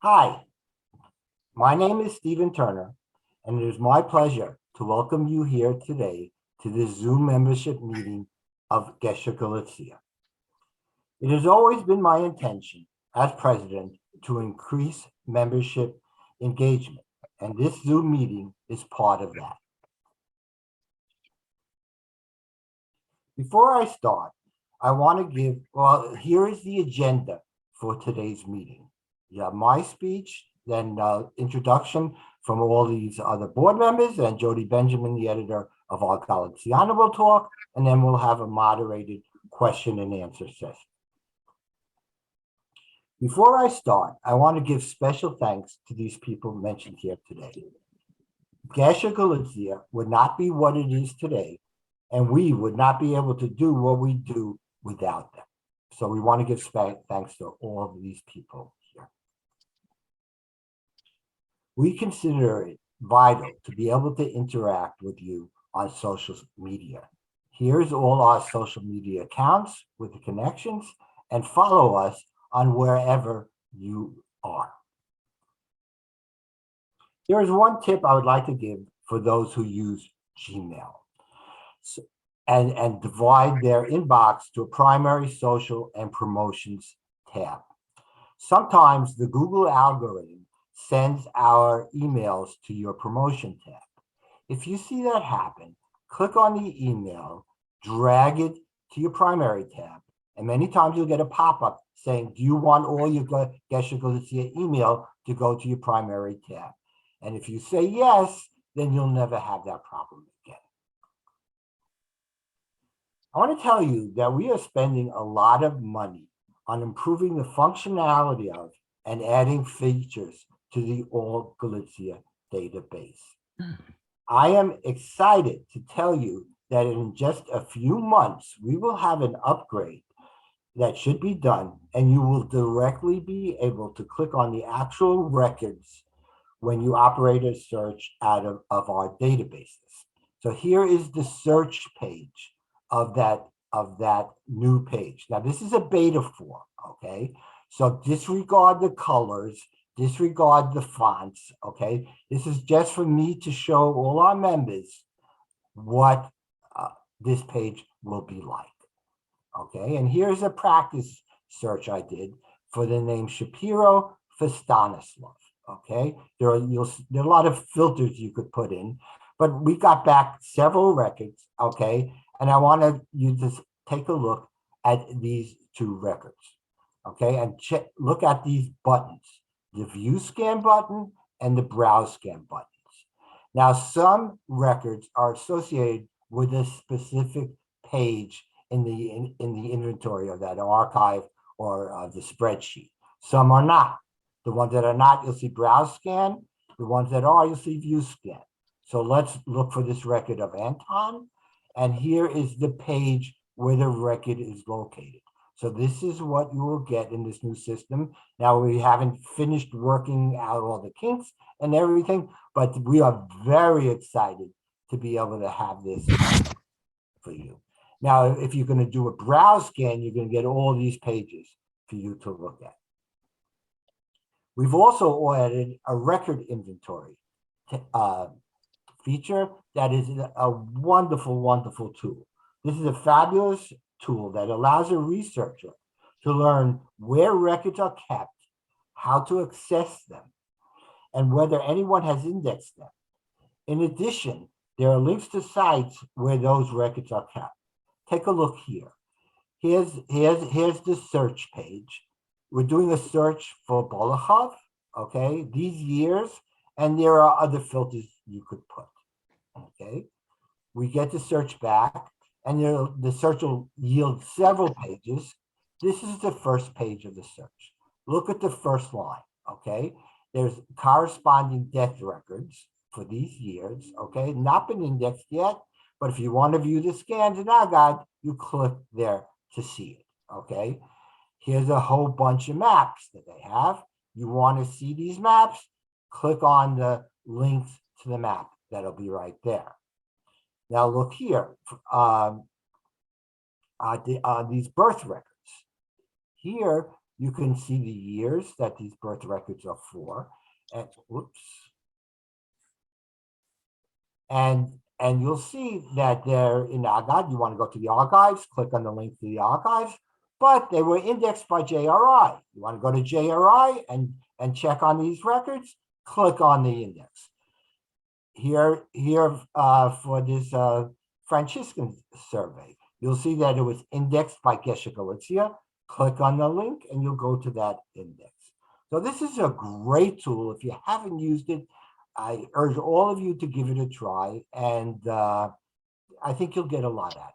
Hi, my name is Stephen Turner, and it is my pleasure to welcome you here today to the Zoom membership meeting of Gesher Galicia. It has always been my intention as president to increase membership engagement, and this Zoom meeting is part of that. Before I start, I want to here is the agenda for today's meeting. You have my speech, then introduction from all these other board members, and Jody Benjamin, the editor of our Galiziano, will talk, and then we'll have a moderated question and answer session. Before I start, I want to give special thanks to these people mentioned here today. Gesher Galicia would not be what it is today, and we would not be able to do what we do without them. So we want to give thanks to all of these people here. We consider it vital to be able to interact with you on social media. Here's all our social media accounts with the connections, and follow us on wherever you are. There is one tip I would like to give for those who use Gmail. And divide their inbox to a primary, social, and promotions tab. Sometimes the Google algorithm sends our emails to your promotion tab. If you see that happen, click on the email, drag it to your primary tab, and many times you'll get a pop-up saying, do you want all your Gesher Galicia email to go to your primary tab? And if you say yes, then you'll never have that problem again. I want to tell you that we are spending a lot of money on improving the functionality of and adding features to the All Galicia database. I am excited to tell you that in just a few months, we will have an upgrade that should be done, and you will directly be able to click on the actual records when you operate a search out of our databases. So here is the search page of that new page. Now, this is a beta form, okay? So disregard the colors, disregard the fonts, okay? This is just for me to show all our members what this page will be like, okay? And here's a practice search I did for the name Shapiro for Stanislav, okay? There are a lot of filters you could put in, but we got back several records, okay? And I want you to take a look at these two records, okay? And look at these buttons, the view scan button and the browse scan buttons. Now, some records are associated with a specific page in the inventory of that archive or the spreadsheet. Some are not. The ones that are not, you'll see browse scan. The ones that are, you'll see view scan. So let's look for this record of Anton. And here is the page where the record is located. So this is what you will get in this new system. Now, we haven't finished working out all the kinks and everything, but we are very excited to be able to have this for you. Now, if you're going to do a browse scan, you're going to get all these pages for you to look at. We've also added a record inventory feature that is a wonderful, wonderful tool. This is a fabulous tool that allows a researcher to learn where records are kept, how to access them, and whether anyone has indexed them. In addition, there are links to sites where those records are kept. Take a look here. Here's the search page. We're doing a search for Bolachov, okay, these years, and there are other filters you could put, okay? We get the search back, and the search will yield several pages. This is the first page of the search. Look at the first line, okay? There's corresponding death records for these years, okay? Not been indexed yet, but if you want to view the scans in our guide, you click there to see it, okay? Here's a whole bunch of maps that they have. You want to see these maps? Click on the links to the map. That'll be right there. Now look here, these birth records. Here, You can see the years that these birth records are for. And whoops. And you'll see that they're in the archive. You want to go to the archives, click on the link to the archives, but they were indexed by JRI. You want to go to JRI and check on these records, click on the index. Here for this Franciscan survey, you'll see that it was indexed by Gesher Galicia. Click on the link and you'll go to that index. So this is a great tool. If you haven't used it, I urge all of you to give it a try, and I think you'll get a lot out of it.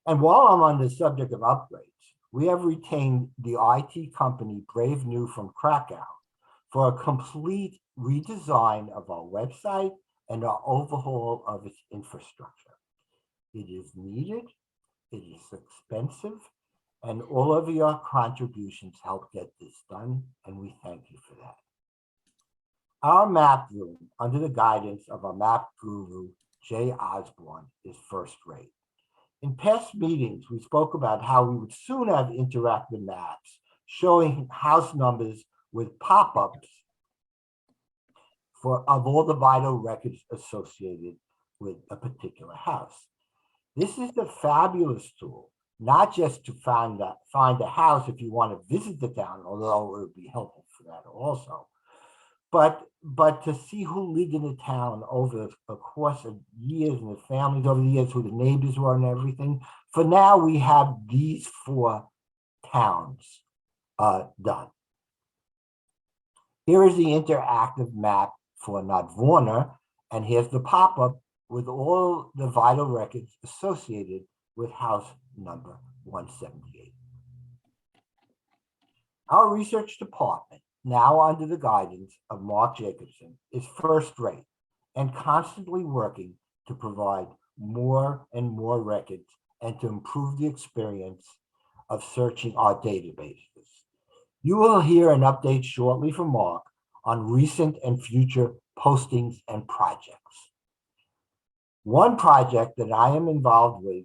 And while I'm on the subject of upgrades, we have retained the IT company Brave New from Krakow for a complete redesign of our website and our overhaul of its infrastructure. It is needed, it is expensive, and all of your contributions help get this done, and we thank you for that. Our map room, under the guidance of our map guru, Jay Osborne, is first rate. In past meetings, we spoke about how we would soon have interactive maps showing house numbers with pop-ups of all the vital records associated with a particular house. This is a fabulous tool, not just to find a house if you want to visit the town, although it would be helpful for that also, but to see who lived in the town over the course of years and the families over the years, who the neighbors were and everything. For now, we have these 4 towns done. Here is the interactive map for Nordvorner, and here's the pop-up with all the vital records associated with house number 178. Our research department, now under the guidance of Mark Jacobson, is first rate and constantly working to provide more and more records and to improve the experience of searching our databases. You will hear an update shortly from Mark on recent and future postings and projects. One project that I am involved with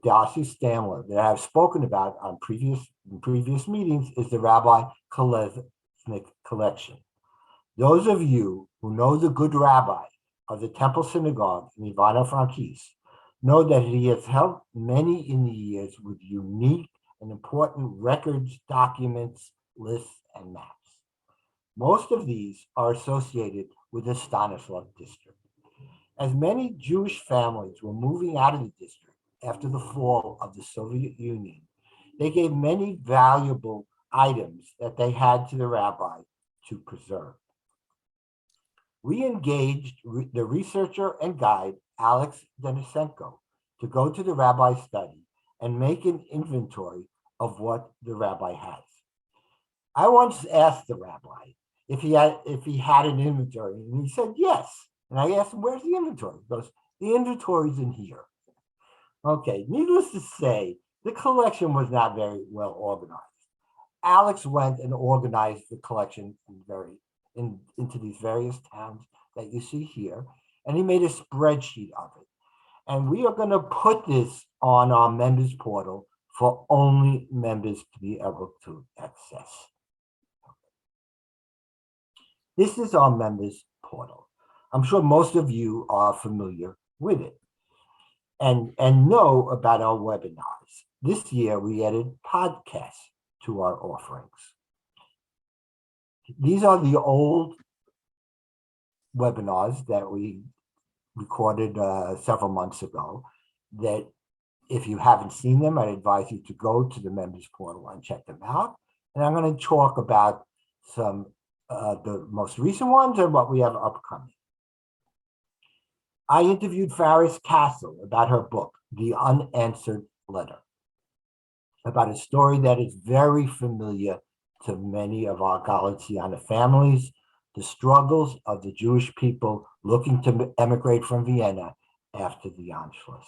Darcy Stamler that I've spoken about on previous meetings is the Rabbi Kolesnik collection. Those of you who know the good rabbi of the Temple Synagogue in Ivano-Frankivsk know that he has helped many in the years with unique and important records, documents, lists, and maps. Most of these are associated with the Stanislav district. As many Jewish families were moving out of the district after the fall of the Soviet Union, they gave many valuable items that they had to the rabbi to preserve. We engaged the researcher and guide, Alex Denisenko, to go to the rabbi's study and make an inventory of what the rabbi has. I once asked the rabbi if he had an inventory, and he said yes. And I asked him, where's the inventory? He goes, the inventory's in here. Okay, needless to say, the collection was not very well organized. Alex went and organized the collection into these various towns that you see here, and he made a spreadsheet of it. And we are going to put this on our members portal for only members to be able to access. This is our members portal. I'm sure most of you are familiar with it and know about our webinars. This year, we added podcasts to our offerings. These are the old webinars that we recorded several months ago that if you haven't seen them, I advise you to go to the members portal and check them out. And I'm going to talk about some the most recent ones and what we have upcoming. I interviewed Faris Castle about her book, The Unanswered Letter, about a story that is very familiar to many of our Galiciana families, the struggles of the Jewish people looking to emigrate from Vienna after the Anschluss.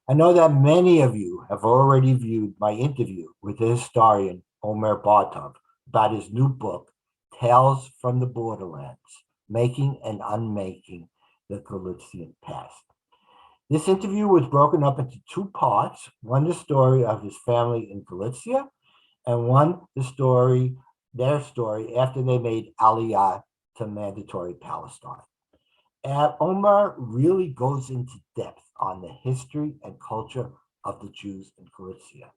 I know that many of you have already viewed my interview with the historian Omer Bartov about his new book, Tales from the Borderlands, Making and Unmaking the Galician Past. This interview was broken up into two parts, one the story of his family in Galicia, and one their story after they made Aliyah to mandatory Palestine. And Omar really goes into depth on the history and culture of the Jews in Galicia,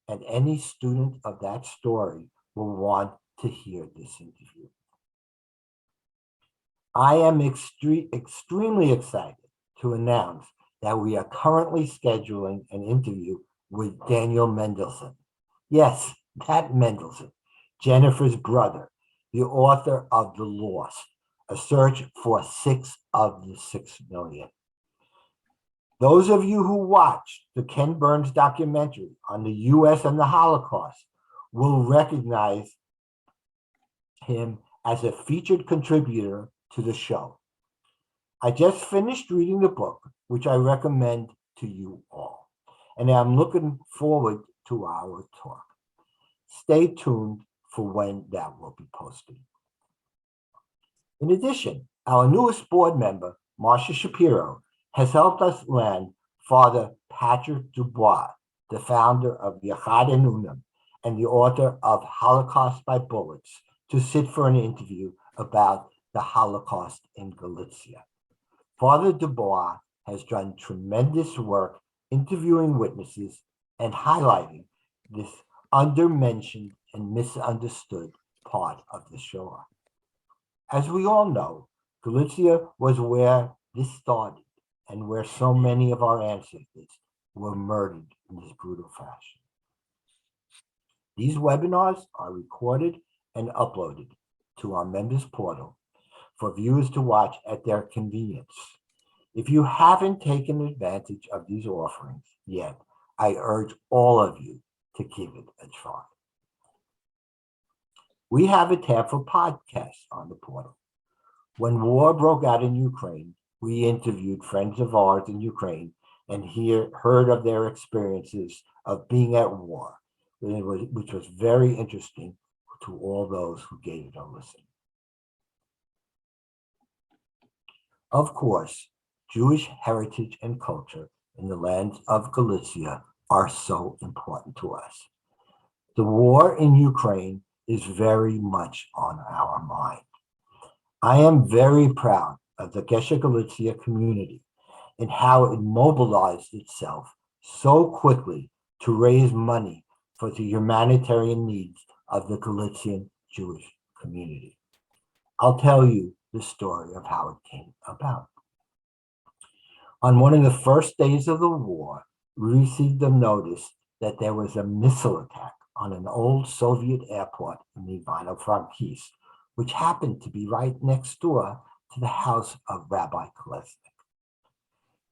and any student of that story will want to hear this interview. I am extremely excited to announce that we are currently scheduling an interview with Daniel Mendelsohn. Yes, that Mendelsohn, Jennifer's brother, the author of The Lost, a search for 6 of the 6 million. Those of you who watched the Ken Burns documentary on the US and the Holocaust will recognize him as a featured contributor to the show. I just finished reading the book, which I recommend to you all, and I'm looking forward to our talk. Stay tuned for when that will be posted. In addition, our newest board member, Marcia Shapiro, has helped us land Father Patrick Dubois, the founder of Yachad Unum and the author of Holocaust by Bullets, to sit for an interview about the Holocaust in Galicia. Father Dubois has done tremendous work interviewing witnesses and highlighting this undermentioned and misunderstood part of the Shoah. As we all know, Galicia was where this started and where so many of our ancestors were murdered in this brutal fashion. These webinars are recorded and uploaded to our members portal for viewers to watch at their convenience. If you haven't taken advantage of these offerings yet, I urge all of you to give it a try. We have a tab for podcasts on the portal. When war broke out in Ukraine, we interviewed friends of ours in Ukraine and heard of their experiences of being at war, which was very interesting to all those who gave it a listen. Of course, Jewish heritage and culture in the lands of Galicia are so important to us. The war in Ukraine is very much on our mind. I am very proud of the Gesher Galicia community and how it mobilized itself so quickly to raise money for the humanitarian needs of the Galician Jewish community. I'll tell you the story of how it came about. On one of the first days of the war, we received a notice that there was a missile attack on an old Soviet airport in the Ivano-Frankivsk, which happened to be right next door to the house of Rabbi Kolesnik.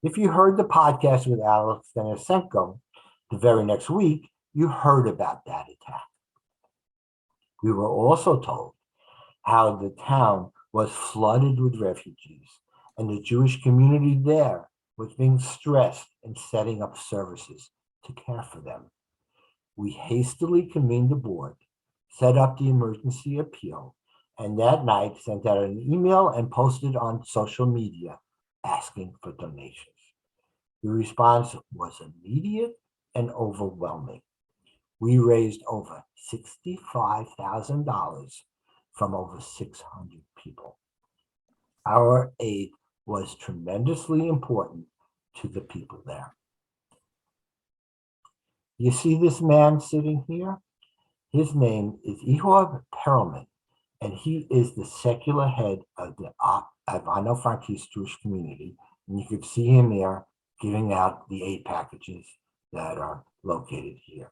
If you heard the podcast with Alex Denisenko the very next week, you heard about that attack. We were also told how the town was flooded with refugees, and the Jewish community there was being stressed in setting up services to care for them. We hastily convened the board, set up the emergency appeal, and that night sent out an email and posted on social media asking for donations. The response was immediate and overwhelming. We raised over $65,000 from over 600 people. Our aid was tremendously important to the people there. You see this man sitting here? His name is Ihor Perelman, and he is the secular head of the Ivano-Frankivsk Jewish community. And you can see him there giving out the aid packages that are located here.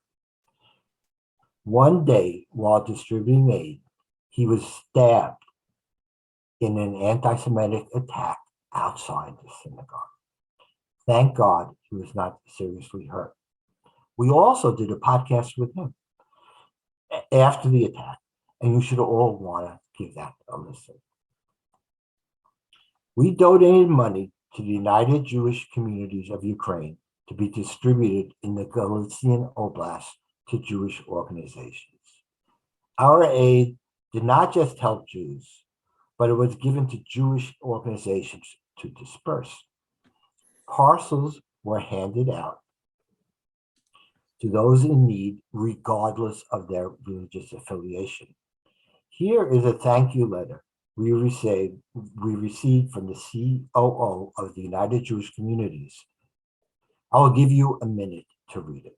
One day, while distributing aid, he was stabbed in an anti-Semitic attack outside the synagogue. Thank God he was not seriously hurt. We also did a podcast with him after the attack, and you should all want to give that a listen. We donated money to the United Jewish Communities of Ukraine to be distributed in the Galician Oblast to Jewish organizations. Our aid did not just help Jews, but it was given to Jewish organizations to disperse. Parcels were handed out to those in need, regardless of their religious affiliation. Here is a thank you letter we received from the COO of the United Jewish Communities. I will give you a minute to read it.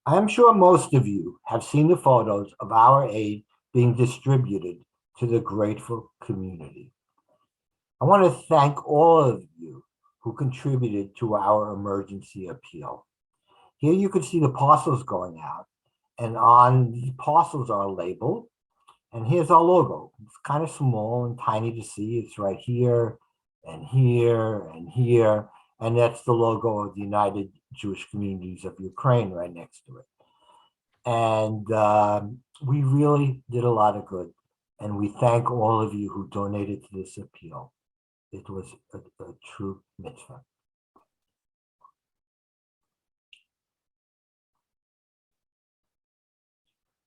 I am sure most of you have seen the photos of our aid being distributed to the grateful community. I want to thank all of you who contributed to our emergency appeal. Here you can see the parcels going out, and on these parcels are labeled, and here's our logo. It's kind of small and tiny to see. It's right here and here and here, and that's the logo of the United Jewish Communities of Ukraine right next to it. And we really did a lot of good, and we thank all of you who donated to this appeal. It was a true mitzvah.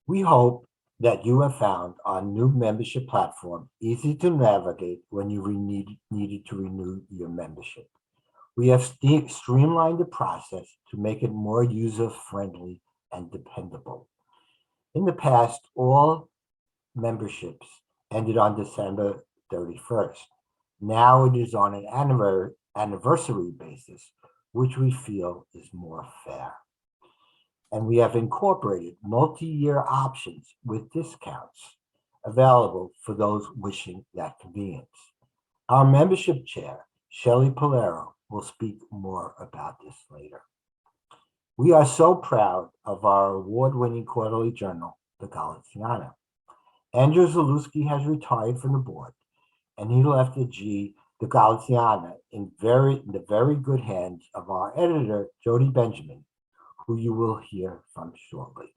We hope that you have found our new membership platform easy to navigate when you needed to renew your membership. We have streamlined the process to make it more user-friendly and dependable. In the past, all memberships ended on December 31st. Now it is on an anniversary basis, which we feel is more fair. And we have incorporated multi-year options with discounts available for those wishing that convenience. Our membership chair, Shelley Polero, will speak more about this later. We are so proud of our award-winning quarterly journal, the Galicia. Andrew Zalewski has retired from the board, and he left the Galicia in the very good hands of our editor, Jody Benjamin, who you will hear from shortly.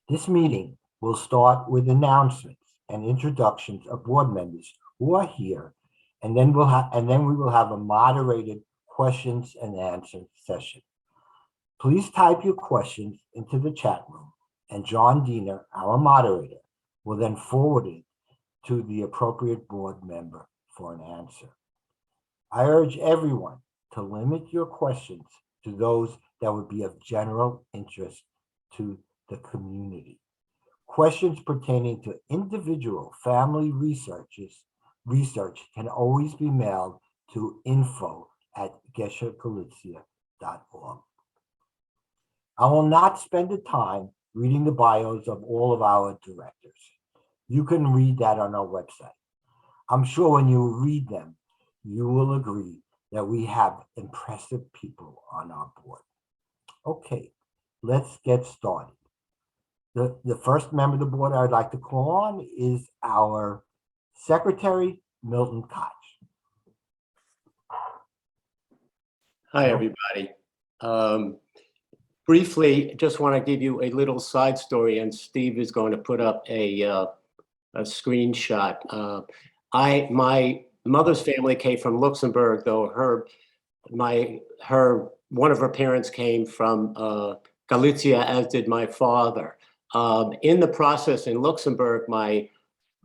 This meeting will start with announcements and introductions of board members who are here, and then we will have a moderated questions and answer session. Please type your questions into the chat room, and John Diener, our moderator, will then forward it to the appropriate board member for an answer. I urge everyone to limit your questions to those that would be of general interest to the community. Questions pertaining to individual family research can always be mailed to info@geshergalicia.org. I will not spend the time reading the bios of all of our directors. You can read that on our website. I'm sure when you read them, you will agree that we have impressive people on our board. Okay, let's get started. The first member of the board I'd like to call on is our secretary, Milton Koch. Hi, everybody. Briefly, just want to give you a little side story, and Steve is going to put up a screenshot. My mother's family came from Luxembourg, though one of her parents came from Galicia, as did my father. In the process in Luxembourg, my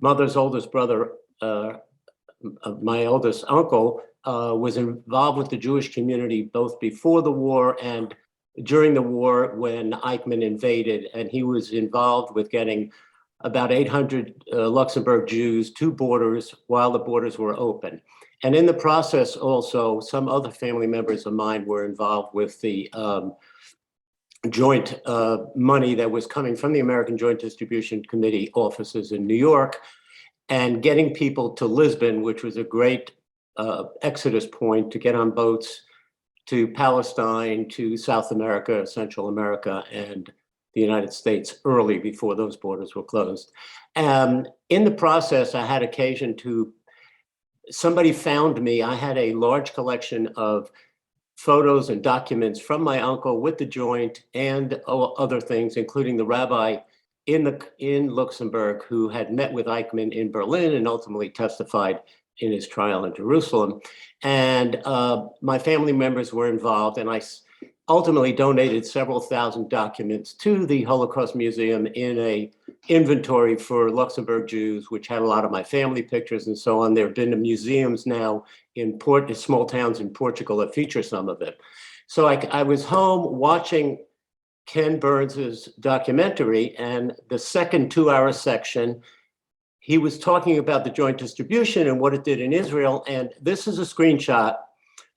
mother's oldest brother, my oldest uncle, was involved with the Jewish community both before the war and during the war when Eichmann invaded, and he was involved with getting about 800 Luxembourg Jews to borders while the borders were open. And in the process also, some other family members of mine were involved with the joint money that was coming from the American Joint Distribution Committee offices in New York, and getting people to Lisbon, which was a great exodus point to get on boats to Palestine, to South America, Central America, and the United States early before those borders were closed. In the process, I had occasion to, somebody found me, I had a large collection of photos and documents from my uncle with the joint and other things, including the rabbi in Luxembourg who had met with Eichmann in Berlin and ultimately testified in his trial in Jerusalem. And my family members were involved, and I ultimately donated several thousand documents to the Holocaust Museum in a inventory for Luxembourg Jews, which had a lot of my family pictures and so on. There have been museums now in small towns in Portugal that feature some of it. So I was home watching Ken Burns's documentary, and the second 2-hour section, he was talking about the joint distribution and what it did in Israel. And this is a screenshot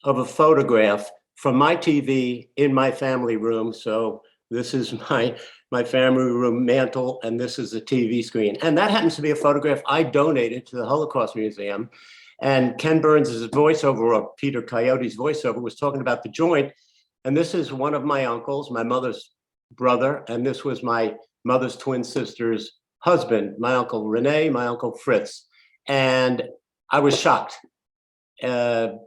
of a photograph from my TV in my family room. So this is my family room mantle, and this is a TV screen. And that happens to be a photograph I donated to the Holocaust Museum. And Ken Burns's voiceover, or Peter Coyote's voiceover, was talking about the joint. And this is one of my uncles, my mother's brother, and this was my mother's twin sister's husband, my uncle Rene, my uncle Fritz. And I was shocked to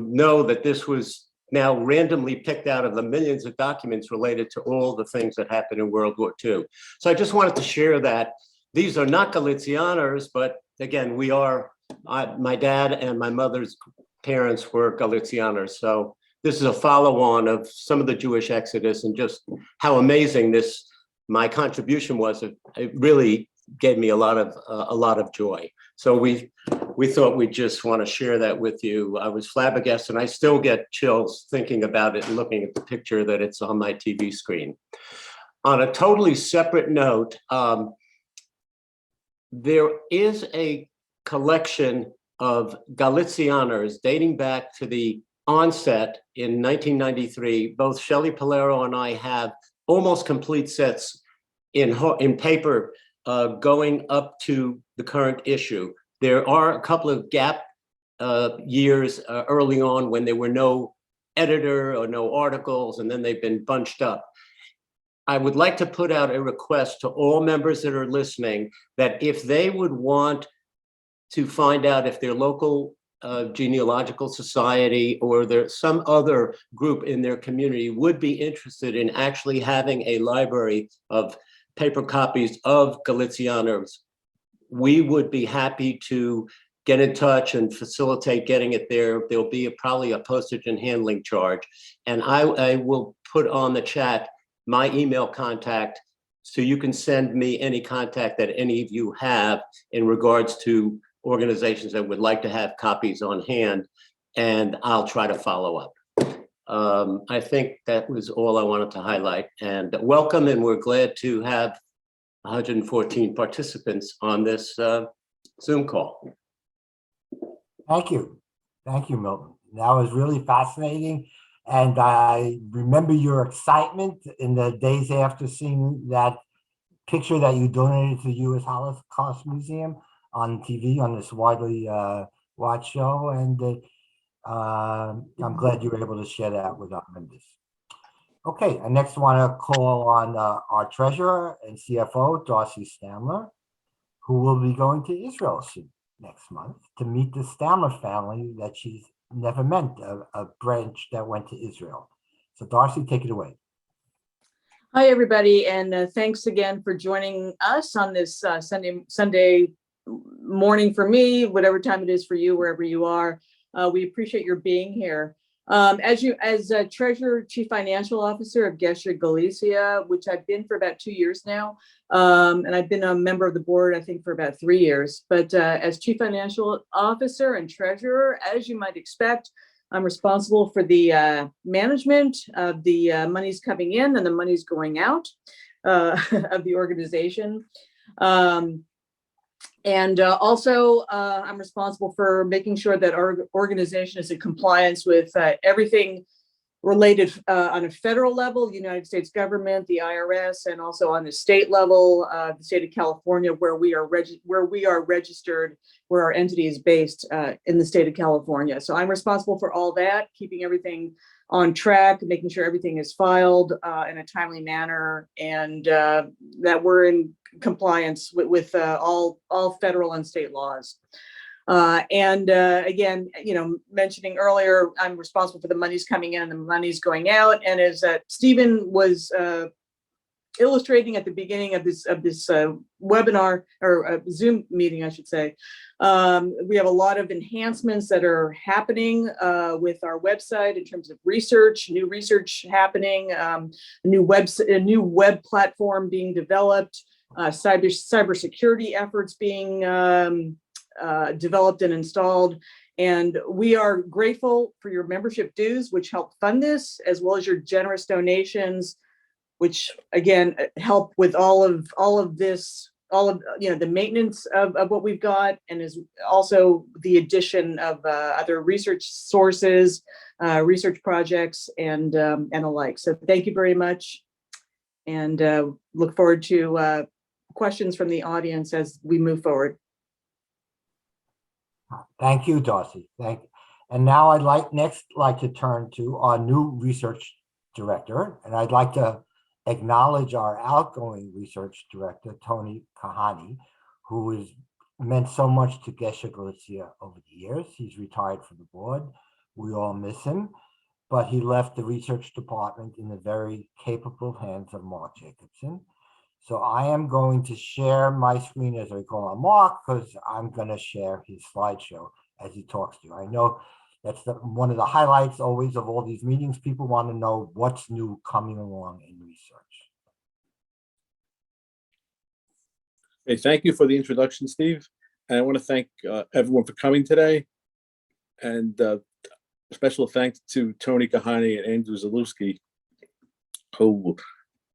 know that this was now randomly picked out of the millions of documents related to all the things that happened in World War II. So I just wanted to share that. These are not Galicianers, but again, we are, my dad and my mother's parents were Galicianers. So this is a follow-on of some of the Jewish exodus and just how amazing my contribution was. It really gave me a lot of joy. So we thought we'd just want to share that with you. I was flabbergasted, and I still get chills thinking about it and looking at the picture that it's on my TV screen. On a totally separate note, there is a collection of Galicianers dating back to the onset in 1993. Both Shelley Polero and I have almost complete sets in paper going up to the current issue. There are a couple of gap years early on when there were no editor or no articles, and then they've been bunched up. I would like to put out a request to all members that are listening that if they would want to find out if their local genealogical society or there's some other group in their community would be interested in actually having a library of paper copies of Galicianers, we would be happy to get in touch and facilitate getting it there. There'll be probably a postage and handling charge. And I will put on the chat my email contact so you can send me any contact that any of you have in regards to organizations that would like to have copies on hand, and I'll try to follow up. I think that was all I wanted to highlight, and welcome, and we're glad to have 114 participants on this Zoom call. Thank you, Milton. That was really fascinating, and I remember your excitement in the days after seeing that picture that you donated to the U.S. Holocaust Museum on TV on this widely watched show, and I'm glad you were able to share that with our members. Okay, I next want to call on our treasurer and CFO, Darcy Stamler, who will be going to Israel soon next month to meet the Stamler family that she's never met, a branch that went to Israel. So Darcy, take it away. Hi, everybody, and thanks again for joining us on this Sunday morning for me, whatever time it is for you, wherever you are. We appreciate your being here. As Treasurer, Chief Financial Officer of Gesher Galicia, which I've been for about 2 years now, and I've been a member of the board, I think, for about 3 years. But as Chief Financial Officer and Treasurer, as you might expect, I'm responsible for the management of the monies coming in and the monies going out of the organization. And also, I'm responsible for making sure that our organization is in compliance with everything related on a federal level, the United States government, the IRS, and also on the state level, the state of California, where we are registered, where our entity is based in the state of California. So I'm responsible for all that, keeping everything on track, making sure everything is filed in a timely manner, and that we're in compliance with all federal and state laws. Again, mentioning earlier, I'm responsible for the monies coming in and the monies going out. And as Stephen was illustrating at the beginning of this webinar or Zoom meeting, I should say, we have a lot of enhancements that are happening with our website in terms of research, new research happening, a new web platform being developed, cybersecurity efforts being developed and installed. And we are grateful for your membership dues, which help fund this, as well as your generous donations, which again help with all of this, the maintenance of what we've got, and is also the addition of other research sources, research projects, and the like. So thank you very much, and look forward to questions from the audience as we move forward. Thank you, Darcy. Thank you. And now I'd like to turn to our new research director, and I'd like to acknowledge our outgoing research director, Tony Kahani, who has meant so much to Gesher Galicia over the years. He's retired from the board. We all miss him, but he left the research department in the very capable hands of Mark Jacobson. So I am going to share my screen as I call on Mark, because I'm going to share his slideshow as he talks to you. I know that's one of the highlights always of all these meetings. People want to know what's new coming along in research. Hey, thank you for the introduction, Steve. And I want to thank everyone for coming today. And special thanks to Tony Kahani and Andrew Zalewski, who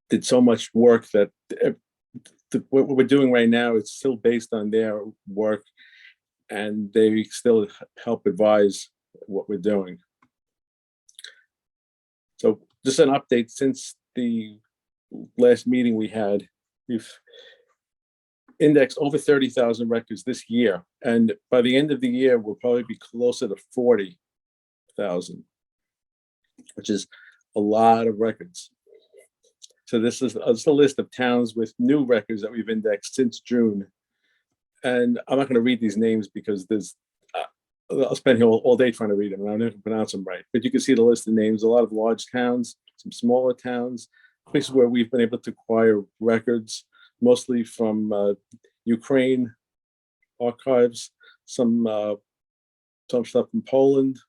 did so much work that what we're doing right now is still based on their work, and they still help advise what we're doing. So just an update, since the last meeting we had, we've indexed over 30,000 records this year. And by the end of the year, we'll probably be closer to 40,000, which is a lot of records. So this is a list of towns with new records that we've indexed since June. And I'm not going to read these names because I'll spend here all day trying to read them, and I'm not going to pronounce them right. But you can see the list of names, a lot of large towns, some smaller towns, places where we've been able to acquire records, mostly from Ukraine archives, some stuff from Poland.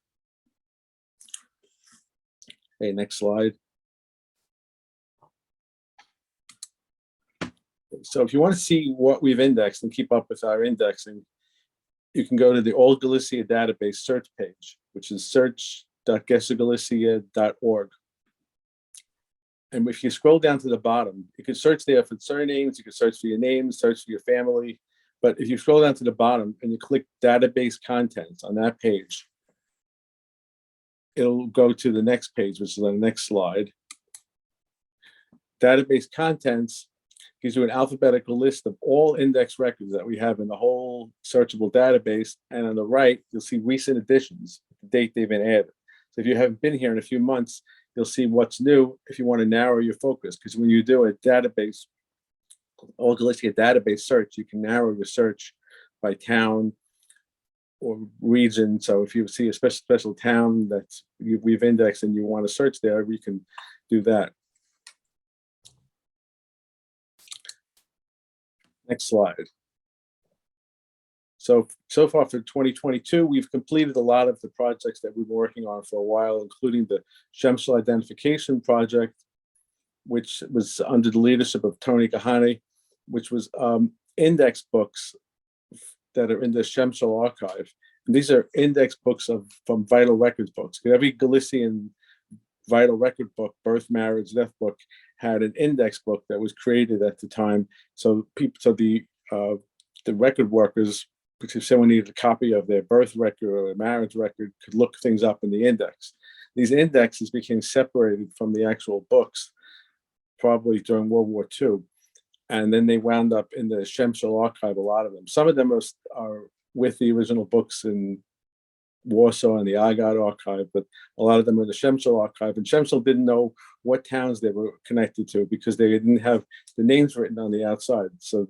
Okay, next slide. So if you want to see what we've indexed and keep up with our indexing, you can go to the All Galicia database search page, which is search.geshergalicia.org. And if you scroll down to the bottom, you can search there for surnames, you can search for your name, search for your family. But if you scroll down to the bottom and you click database contents on that page, it'll go to the next page, which is on the next slide. Database contents gives you an alphabetical list of all index records that we have in the whole searchable database. And on the right, you'll see recent additions, the date they've been added. So if you haven't been here in a few months, you'll see what's new if you want to narrow your focus. Because when you do a database, All Galicia database search, you can narrow your search by town or region. So if you see a special town that we've indexed and you want to search there, you can do that. Next slide. So far for 2022, we've completed a lot of the projects that we've been working on for a while, including the Shemshel identification project, which was under the leadership of Tony Kahani, which was index books that are in the Shemshel archive. And these are index books from vital records books. Every Galician vital record book, birth, marriage, death book, had an index book that was created at the time. So the record workers, if someone needed a copy of their birth record or a marriage record, could look things up in the index. These indexes became separated from the actual books, probably during World War II. And then they wound up in the Shemshel archive, a lot of them. Some of them are with the original books in Warsaw and the Agad archive, but a lot of them are in the Shemshel archive. And Shemshel didn't know what towns they were connected to because they didn't have the names written on the outside. So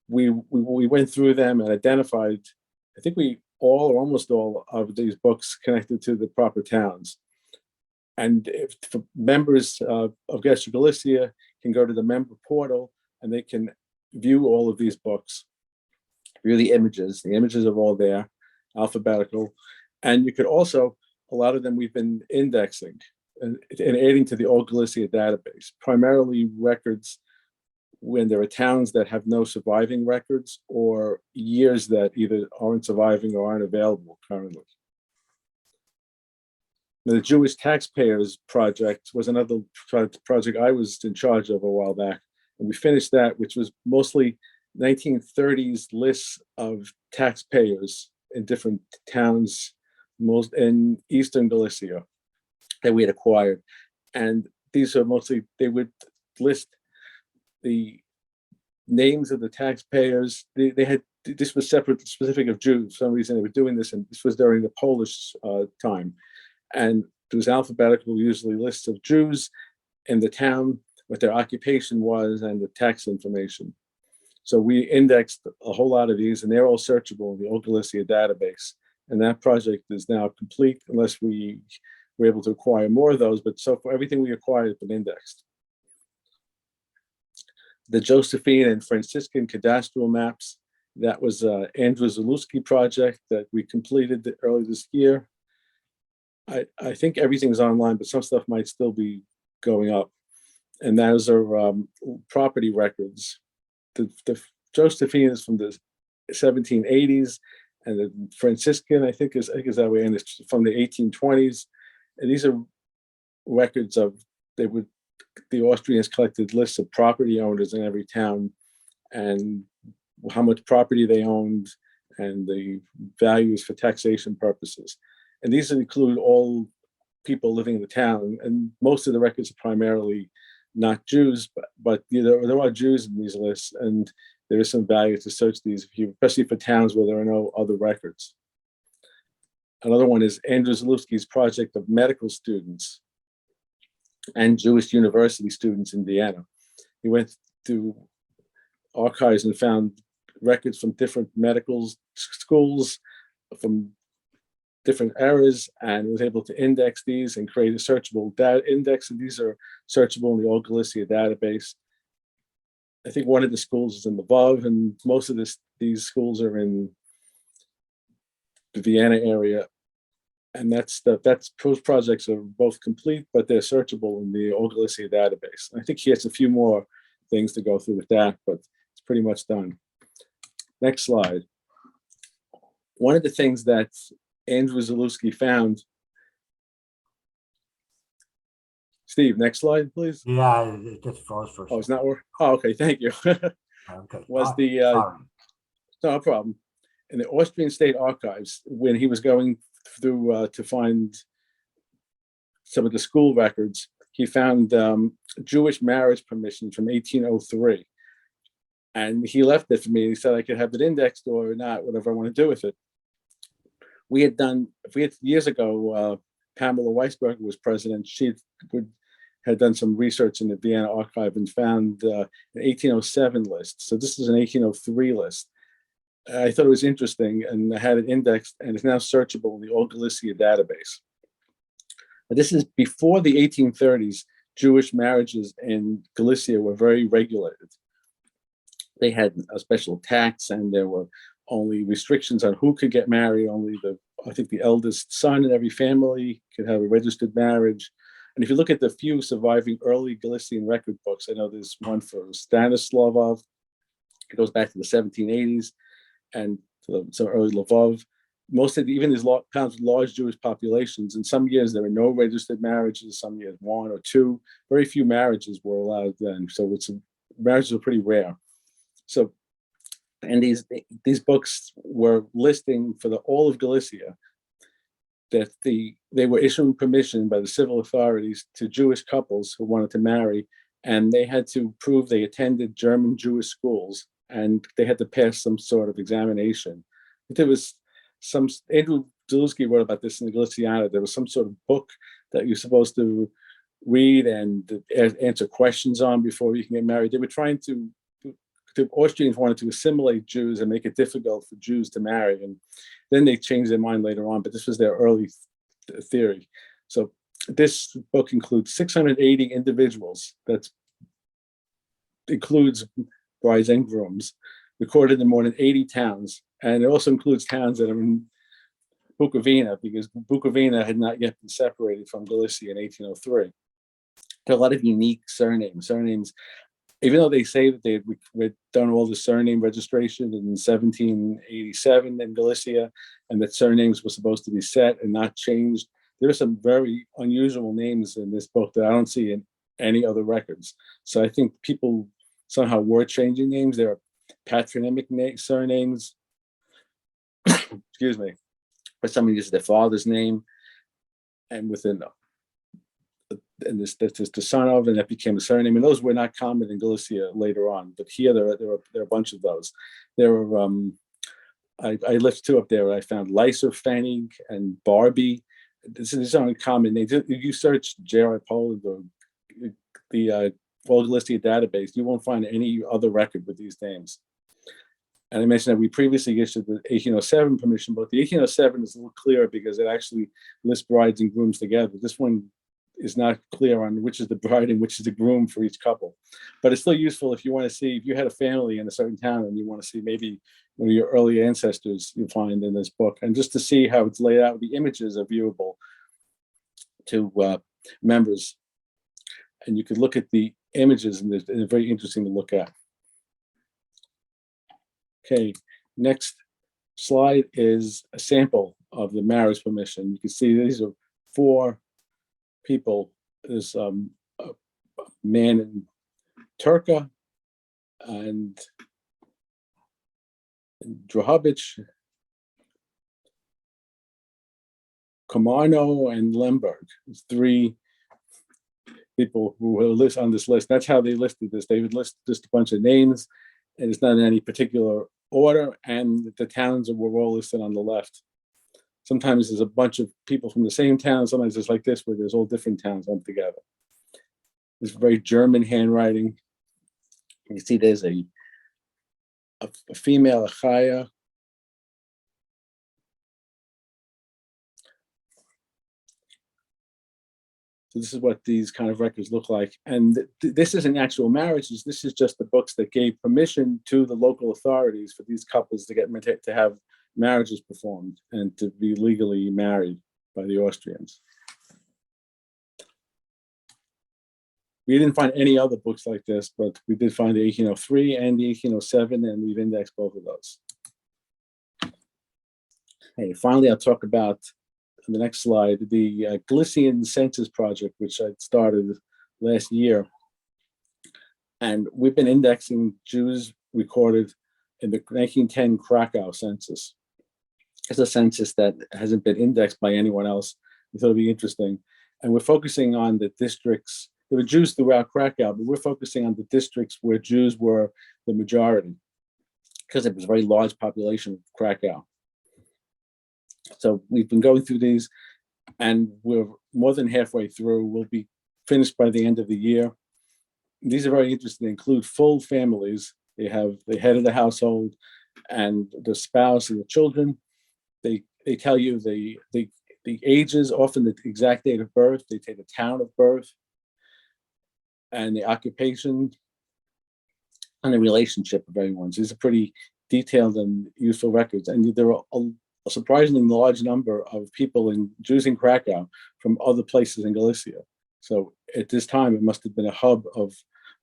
we went through them and identified I think we all or almost all of these books connected to the proper towns. And if members of Gesher Galicia can go to the member portal and they can view all of these books, view the images are all there, alphabetical. And you could also, a lot of them we've been indexing and adding to the Old Galicia database, primarily records when there are towns that have no surviving records or years that either aren't surviving or aren't available currently. The Jewish Taxpayers Project was another project I was in charge of a while back. And we finished that, which was mostly 1930s lists of taxpayers in different towns, most in Eastern Galicia that we had acquired. And these are mostly, they would list the names of the taxpayers. They had, this was separate, specific of Jews. For some reason they were doing this, and this was during the Polish time. And it was alphabetical, usually lists of Jews in the town, what their occupation was, and the tax information. So we indexed a whole lot of these, and they're all searchable in the Old Galicia database. And that project is now complete, unless we were able to acquire more of those. But so for everything we acquired has been indexed. The Josephine and Franciscan cadastral maps, that was Andrew Zalewski project that we completed early this year. I think everything's online, but some stuff might still be going up. And those are property records. The Josephine is from the 1780s, and the Franciscan, I think is that way, and it's from the 1820s. And these are records of, the Austrians collected lists of property owners in every town and how much property they owned and the values for taxation purposes. And these include all people living in the town. And most of the records are primarily not Jews, but there are Jews in these lists, and there is some value to search these, especially for towns where there are no other records. Another one is Andrew Zalewski's project of medical students and Jewish university students in Vienna. He went to archives and found records from different medical schools from different eras, and was able to index these and create a searchable data index. And these are searchable in the Old Galicia database. I think one of the schools is in Lvov, and most of these schools are in the Vienna area. And those projects are both complete, but they're searchable in the Old Galicia database. And I think he has a few more things to go through with that, but it's pretty much done. Next slide. One of the things that Andrew Zalewski found. Steve, next slide, please. Yeah, it just froze for a Oh, it's second. not working. Oh, okay, thank you. Okay. Was Sorry. no problem. In the Austrian State Archives, when he was going through to find some of the school records, he found Jewish marriage permission from 1803. And he left it for me. He said I could have it indexed or not, whatever I want to do with it. We had years ago, Pamela Weisberger was president. She had done some research in the Vienna archive and found an 1807 list. So this is an 1803 list. I thought it was interesting, and I had it indexed, and it's now searchable in the Old Galicia database. But this is before the 1830s. Jewish marriages in Galicia were very regulated. They had a special tax, and there were only restrictions on who could get married. Only I think the eldest son in every family could have a registered marriage. And if you look at the few surviving early Galician record books, I know there's one for Stanislavov. It goes back to the 1780s, and some early Lvov. Most of even these towns with large Jewish populations, in some years there were no registered marriages, some years one or two. Very few marriages were allowed then. So marriages were pretty rare. So, and these books were listing for all of Galicia that they were issuing permission by the civil authorities to Jewish couples who wanted to marry, and they had to prove they attended German Jewish schools, and they had to pass some sort of examination. There was Andrew Zalewski wrote about this in the Galiciana. There was some sort of book that you're supposed to read and answer questions on before you can get married. They were trying to the Austrians wanted to assimilate Jews and make it difficult for Jews to marry. And then they changed their mind later on, but this was their early theory. So this book includes 680 individuals. That includes brides and grooms, recorded in more than 80 towns. And it also includes towns that are in Bukovina, because Bukovina had not yet been separated from Galicia in 1803. There are a lot of unique surnames. Even though they say that they had done all the surname registration in 1787 in Galicia, and that surnames were supposed to be set and not changed, there are some very unusual names in this book that I don't see in any other records. So I think people somehow were changing names. There are patronymic surnames, excuse me, where somebody uses their father's name, and within and this is the son of, and that became a surname. And those were not common in Galicia later on. But here there are a bunch of those. There were I left two up there. I found Lyser, Fanning, and Barbie. These aren't common names. If you search J.R. Poland or the All Galicia database, you won't find any other record with these names. And I mentioned that we previously issued the 1807 permission book. The 1807 is a little clearer because it actually lists brides and grooms together. This one is not clear on which is the bride and which is the groom for each couple. But it's still useful if you want to see, if you had a family in a certain town and you want to see maybe one of your early ancestors you find in this book, and just to see how it's laid out, the images are viewable to members. And you could look at the images, and they're very interesting to look at. Okay, next slide is a sample of the marriage permission. You can see these are 4 people. There's a man in Turka and Drahovic, Komarno, and Lemberg. There's 3 people who are listed on this list. That's how they listed this. They would list just a bunch of names, and it's not in any particular order, and the towns were all listed on the left. Sometimes there's a bunch of people from the same town. Sometimes it's like this, where there's all different towns lumped together. It's very German handwriting. You see there's a female, Achaya. So this is what these kind of records look like. And this isn't actual marriages. This is just the books that gave permission to the local authorities for these couples to get to have marriages performed and to be legally married by the Austrians. We didn't find any other books like this, but we did find the 1803 and the 1807, and we've indexed both of those. Okay, finally, I'll talk about, on the next slide, the Galician Census Project, which I started last year. And we've been indexing Jews recorded in the 1910 Krakow census. It's a census that hasn't been indexed by anyone else. We thought it'd be interesting. And we're focusing on the districts. There were Jews throughout Krakow, but we're focusing on the districts where Jews were the majority, because it was a very large population of Krakow. So we've been going through these, and we're more than halfway through. We'll be finished by the end of the year. These are very interesting. They include full families. They have the head of the household and the spouse and the children. They tell you the ages, often the exact date of birth. They take the town of birth and the occupation and the relationship of everyone. So these are pretty detailed and useful records. And there are a surprisingly large number of people Jews in Krakow from other places in Galicia. So at this time, it must have been a hub of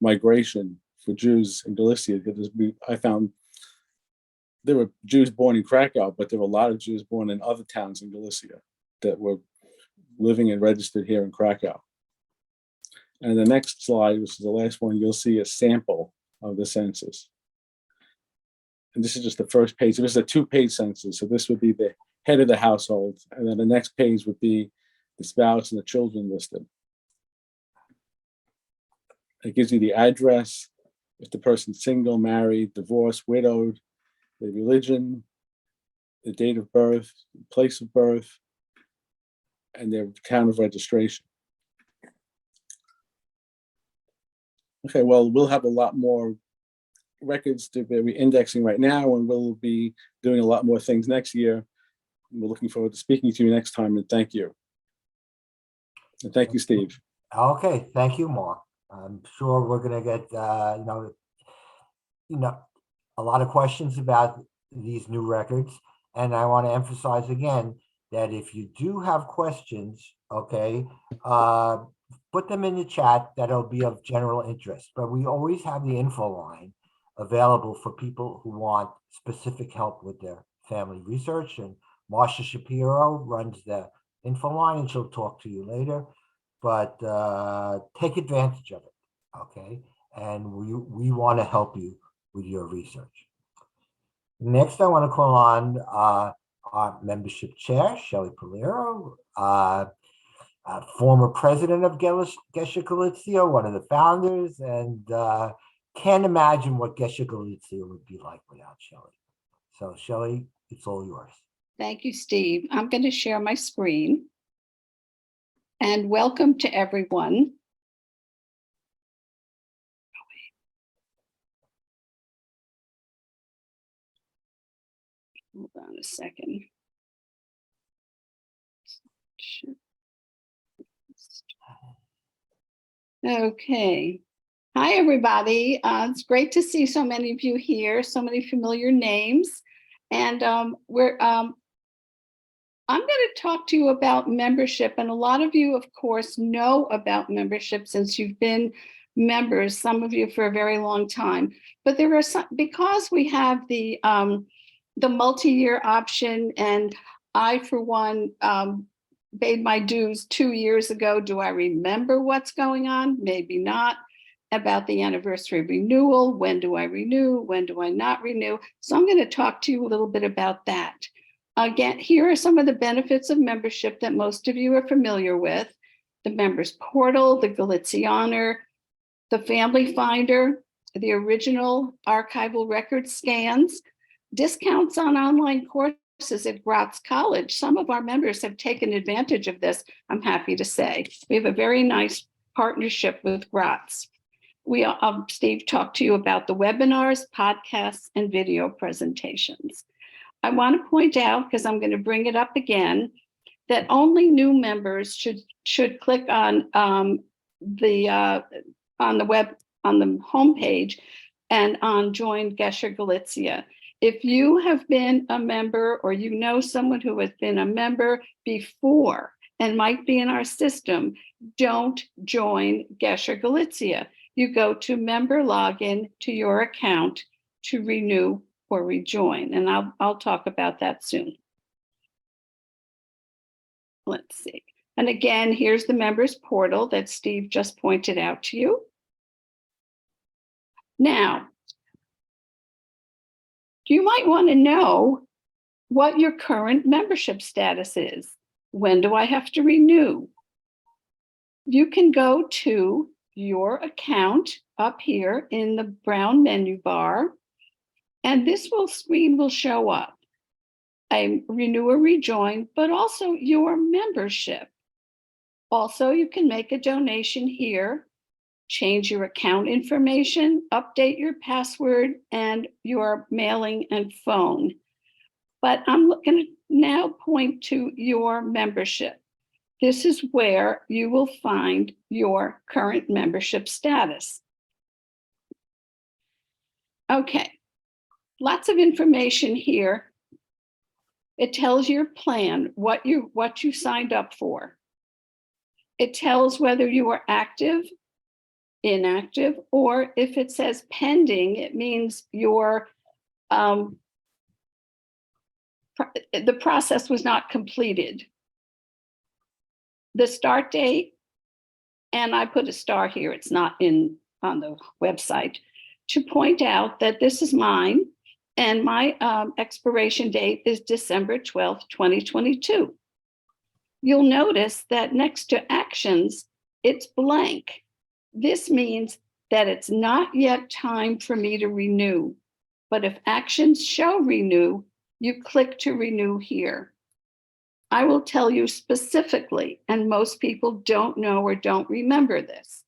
migration for Jews in Galicia. Because I found there were Jews born in Krakow, but there were a lot of Jews born in other towns in Galicia that were living and registered here in Krakow. And the next slide, which is the last one, you'll see a sample of the census. And this is just the first page. This is a 2-page census. So this would be the head of the household. And then the next page would be the spouse and the children listed. It gives you the address, if the person's single, married, divorced, widowed, the religion, the date of birth, place of birth, and their town of registration. Okay, well, we'll have a lot more records that we're indexing right now, and we'll be doing a lot more things next year. We're looking forward to speaking to you next time, and thank you. And thank you, Steve. Okay, thank you, Mark. I'm sure we're gonna get, a lot of questions about these new records. And I want to emphasize again that if you do have questions, okay, put them in the chat. That'll be of general interest. But we always have the info line available for people who want specific help with their family research. And Marsha Shapiro runs the info line, and she'll talk to you later. But take advantage of it, okay? And we want to help you with your research. Next, I want to call on our membership chair, Shelley Polero, former president of Gesher Galicia, one of the founders, and can't imagine what Gesher Galicia would be like without Shelley. So, Shelley, it's all yours. Thank you, Steve. I'm going to share my screen. And welcome to everyone. Hold on a second. Okay. Hi, everybody. It's great to see so many of you here, so many familiar names. And I'm going to talk to you about membership. And a lot of you, of course, know about membership since you've been members, some of you for a very long time. But there are some, because we have the multi-year option, and I, for one, paid my dues 2 years ago. Do I remember what's going on? Maybe not. About the anniversary renewal. When do I renew? When do I not renew? So I'm going to talk to you a little bit about that. Again, here are some of the benefits of membership that most of you are familiar with. The members portal, the Galicianer, the family finder, the original archival record scans, discounts on online courses at Gratz College. Some of our members have taken advantage of this, I'm happy to say. We have a very nice partnership with Gratz. Steve talked to you about the webinars, podcasts, and video presentations. I want to point out, because I'm going to bring it up again, that only new members should click on the homepage and on Join Gesher Galicia. If you have been a member, or you know someone who has been a member before and might be in our system, don't join Gesher Galicia. You go to member login to your account to renew or rejoin, and I'll talk about that soon. Let's see. And again, here's the members portal that Steve just pointed out to you. Now, you might want to know what your current membership status is. When do I have to renew? You can go to your account up here in the brown menu bar, and this screen will show up. A renew or rejoin, but also your membership. Also, you can make a donation here, change your account information, update your password and your mailing and phone. But I'm going to now point to your membership. This is where you will find your current membership status. Okay, lots of information here. It tells your plan, what you signed up for. It tells whether you are active, inactive, or if it says pending, it means your the process was not completed. The start date, and I put a star here, it's not on the website, to point out that this is mine, and my expiration date is December 12th, 2022. You'll notice that next to actions, it's blank. This means that it's not yet time for me to renew, but if actions show renew, you click to renew here. I will tell you specifically, and most people don't know or don't remember this.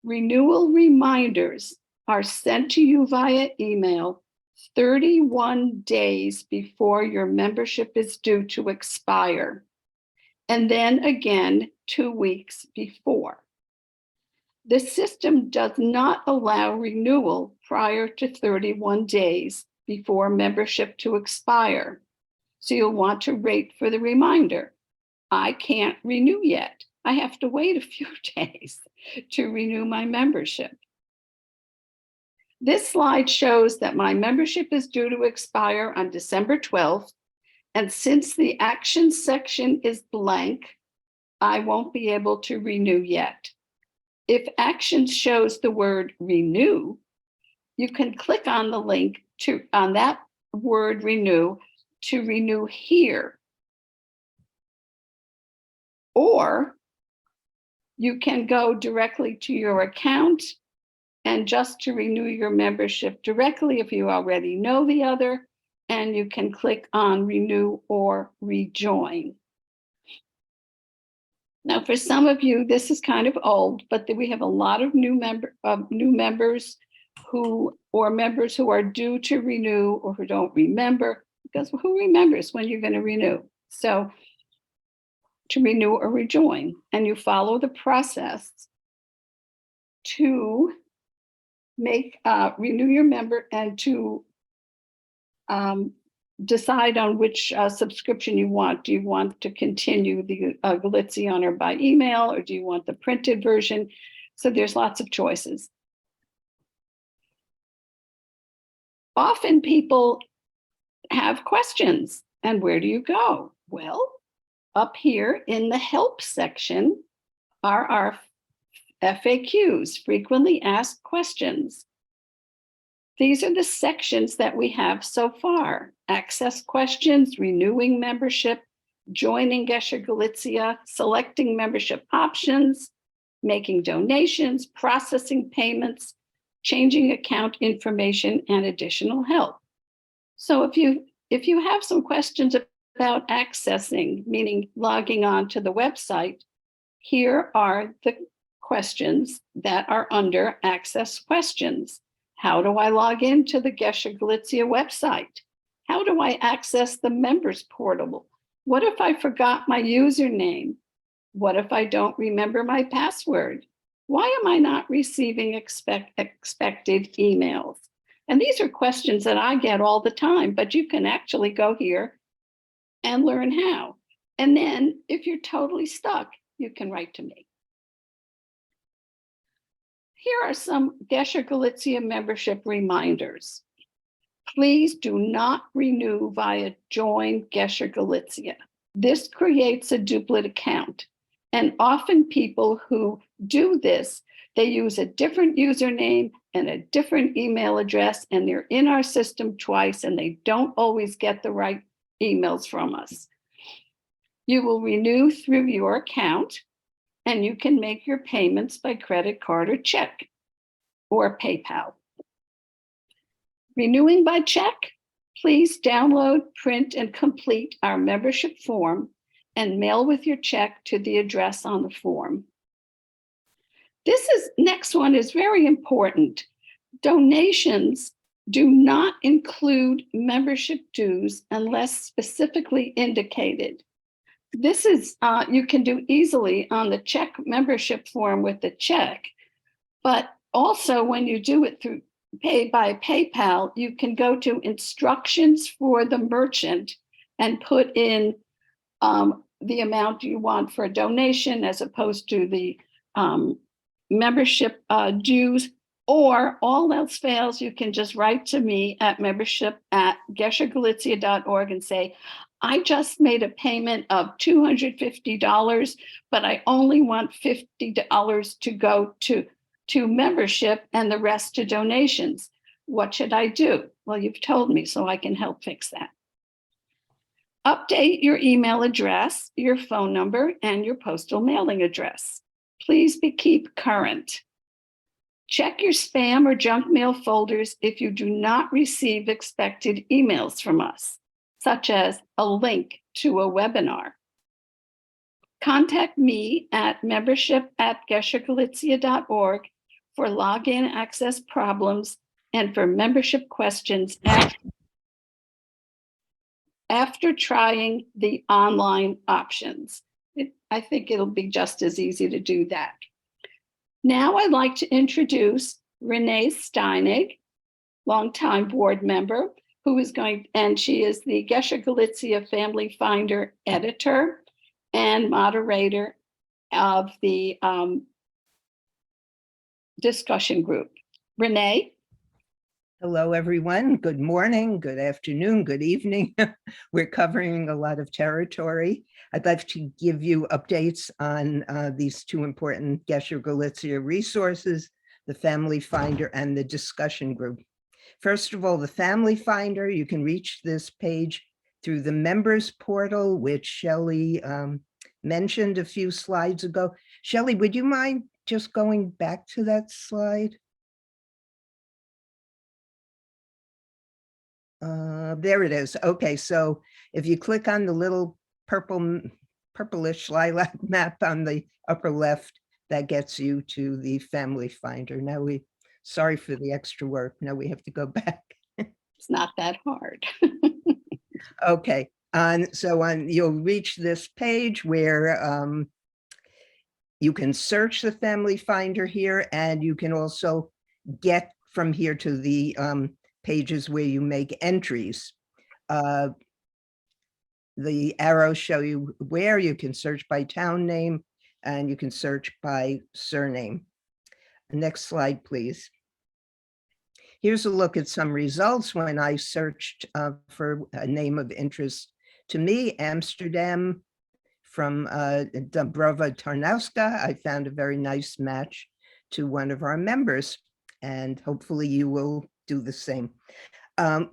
Renewal reminders are sent to you via email 31 days before your membership is due to expire, and then again 2 weeks before. The system does not allow renewal prior to 31 days before membership to expire, so you'll want to wait for the reminder. I can't renew yet. I have to wait a few days to renew my membership. This slide shows that my membership is due to expire on December 12th, and since the action section is blank, I won't be able to renew yet. If action shows the word renew, you can click on the link on that word renew to renew here. Or you can go directly to your account and just to renew your membership directly if you already know the other, and you can click on renew or rejoin. Now, for some of you, this is kind of old, but we have a lot of new members who are due to renew or who don't remember, because who remembers when you're going to renew? So to renew or rejoin, and you follow the process to make renew your member and to decide on which subscription you want. Do you want to continue the Galicia Honor by email, or do you want the printed version? So there's lots of choices. Often people have questions, and where do you go? Well, up here in the help section are our FAQs, frequently asked questions. These are the sections that we have so far: access questions, renewing membership, joining Gesher Galicia, selecting membership options, making donations, processing payments, changing account information, and additional help. So if you have some questions about accessing, meaning logging on to the website, here are the questions that are under access questions. How do I log into the Gesher Galicia website? How do I access the members portal? What if I forgot my username? What if I don't remember my password? Why am I not receiving expected emails? And these are questions that I get all the time, but you can actually go here and learn how. And then if you're totally stuck, you can write to me. Here are some Gesher Galicia membership reminders. Please do not renew via Join Gesher Galicia. This creates a duplicate account. And often people who do this, they use a different username and a different email address, and they're in our system twice, and they don't always get the right emails from us. You will renew through your account, and you can make your payments by credit card or check or PayPal. Renewing by check, please download, print, and complete our membership form and mail with your check to the address on the form. Next one is very important. Donations do not include membership dues unless specifically indicated. This is, you can do easily on the check membership form with the check, but also when you do it through pay by PayPal, you can go to instructions for the merchant and put in the amount you want for a donation as opposed to the membership dues, or all else fails, you can just write to me at membership@geshergalicia.org and say, I just made a payment of $250, but I only want $50 to go to membership and the rest to donations. What should I do? Well, you've told me, so I can help fix that. Update your email address, your phone number, and your postal mailing address. Please keep current. Check your spam or junk mail folders if you do not receive expected emails from us, such as a link to a webinar. Contact me at membership@geshergalicia.org for login access problems and for membership questions after trying the online options. I think it'll be just as easy to do that. Now I'd like to introduce Renee Steinig, longtime board member, who is and she is the Gesher Galicia Family Finder editor and moderator of the discussion group. Renee? Hello, everyone. Good morning, good afternoon, good evening. We're covering a lot of territory. I'd like to give you updates on these two important Gesher Galicia resources, the Family Finder and the discussion group. First of all, the Family Finder, you can reach this page through the members portal, which Shelley mentioned a few slides ago. Shelley, would you mind just going back to that slide? There it is. Okay, so if you click on the little purplish lilac map on the upper left, that gets you to the Family Finder. Now sorry for the extra work. Now we have to go back. It's not that hard. Okay, you'll reach this page where you can search the Family Finder here, and you can also get from here to the pages where you make entries. The arrows show you where you can search by town name and you can search by surname. Next slide, please. Here's a look at some results when I searched for a name of interest to me, Amsterdam from Dobrova Tarnowska. I found a very nice match to one of our members, and hopefully you will do the same.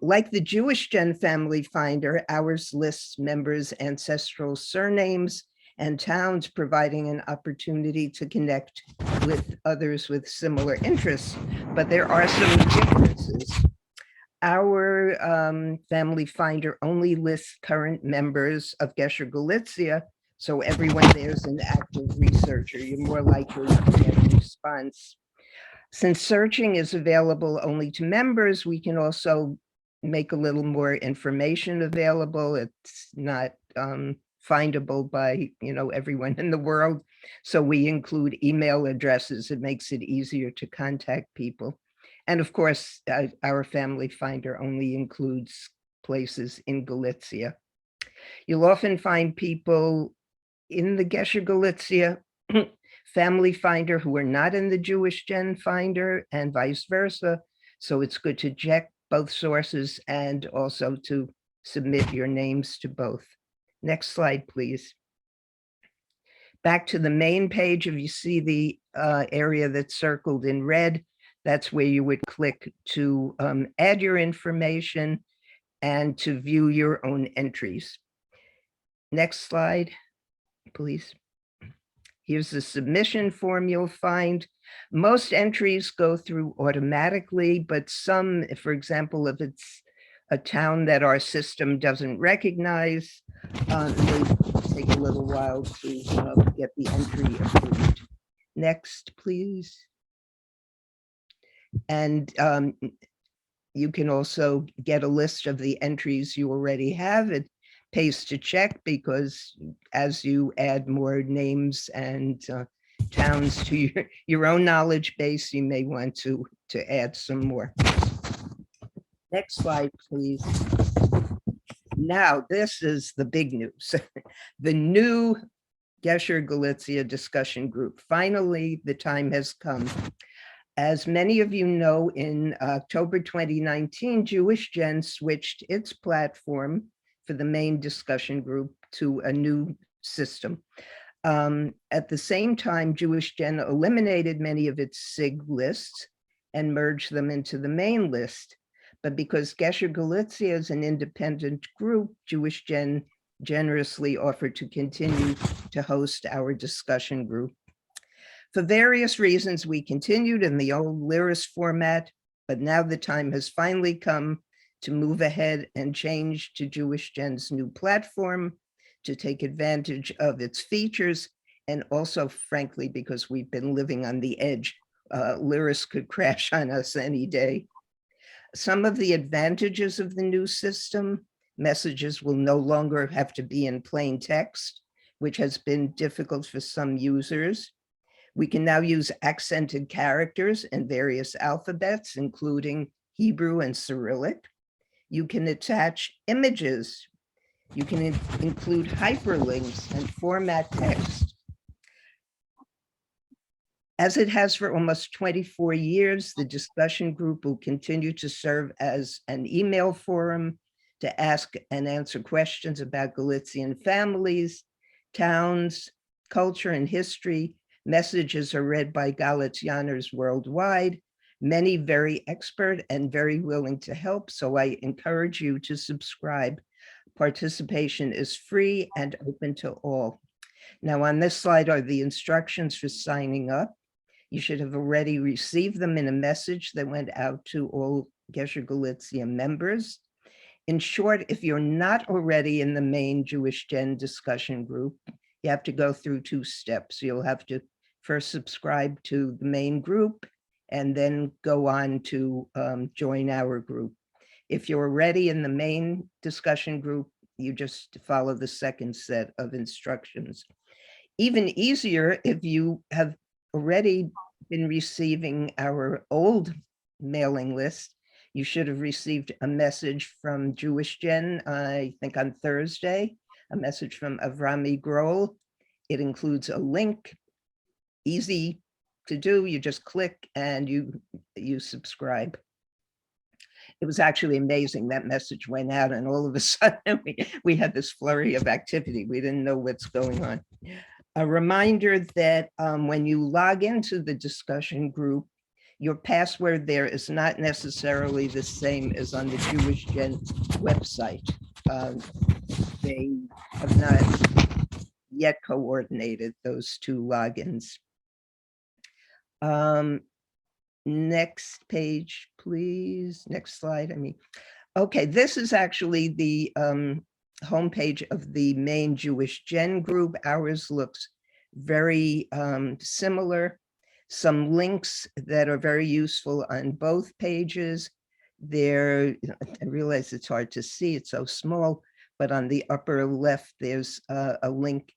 Like the Jewish Gen Family Finder, ours lists members' ancestral surnames and towns, providing an opportunity to connect with others with similar interests, but there are some differences. Our Family Finder only lists current members of Gesher Galicia, so everyone there's an active researcher. You're more likely to get a response. Since searching is available only to members, we can also make a little more information available. It's not findable by everyone in the world. So we include email addresses. It makes it easier to contact people. And of course, our Family Finder only includes places in Galicia. You'll often find people in the Gesher Galicia Family Finder who are not in the Jewish Gen Finder and vice versa. So it's good to check both sources and also to submit your names to both. Next slide, please. Back to the main page, if you see the area that's circled in red, that's where you would click to add your information and to view your own entries. Next slide, please. Here's the submission form you'll find. Most entries go through automatically, but some, for example, if it's a town that our system doesn't recognize, they take a little while to get the entry approved. Next, please. And you can also get a list of the entries you already have. It pays to check because as you add more names and towns to your own knowledge base, you may want to add some more. Next slide, please. Now, this is the big news. The new Gesher Galicia discussion group. Finally, the time has come. As many of you know, in October 2019, Jewish Gen switched its platform for the main discussion group to a new system. At the same time, Jewish Gen eliminated many of its SIG lists and merged them into the main list. But because Gesher Galicia is an independent group, Jewish Gen generously offered to continue to host our discussion group. For various reasons, we continued in the old Lyris format, but now the time has finally come to move ahead and change to Jewish Gen's new platform to take advantage of its features, and also, frankly, because we've been living on the edge Lyris could crash on us any day. Some of the advantages of the new system: messages will no longer have to be in plain text, which has been difficult for some users. We can now use accented characters and various alphabets, including Hebrew and Cyrillic. You can attach images. You can include hyperlinks and format text. As it has for almost 24 years, the discussion group will continue to serve as an email forum to ask and answer questions about Galician families, towns, culture, and history. Messages are read by Galicianers worldwide, many very expert and very willing to help, so I encourage you to subscribe. Participation is free and open to all. Now, on this slide are the instructions for signing up. You should have already received them in a message that went out to all Gesher Galicia members. In short, if you're not already in the main Jewish Gen discussion group, you have to go through 2 steps. You'll have to first subscribe to the main group and then go on to join our group. If you're already in the main discussion group, you just follow the second set of instructions. Even easier, if you have already been receiving our old mailing list, you should have received a message from Jewish Gen, I think on Thursday, a message from Avrami Grohl. It includes a link, easy to do. You just click and you subscribe. It was actually amazing. That message went out and all of a sudden we had this flurry of activity. We didn't know what's going on. A reminder that when you log into the discussion group, your password there is not necessarily the same as on the Jewish Gen website. They have not yet coordinated those 2 logins. Next page, please. Next slide, I mean. Okay, this is actually the homepage of the main Jewish Gen group. Ours looks very similar. Some links that are very useful on both pages. There, I realize it's hard to see, it's so small, but on the upper left, there's a link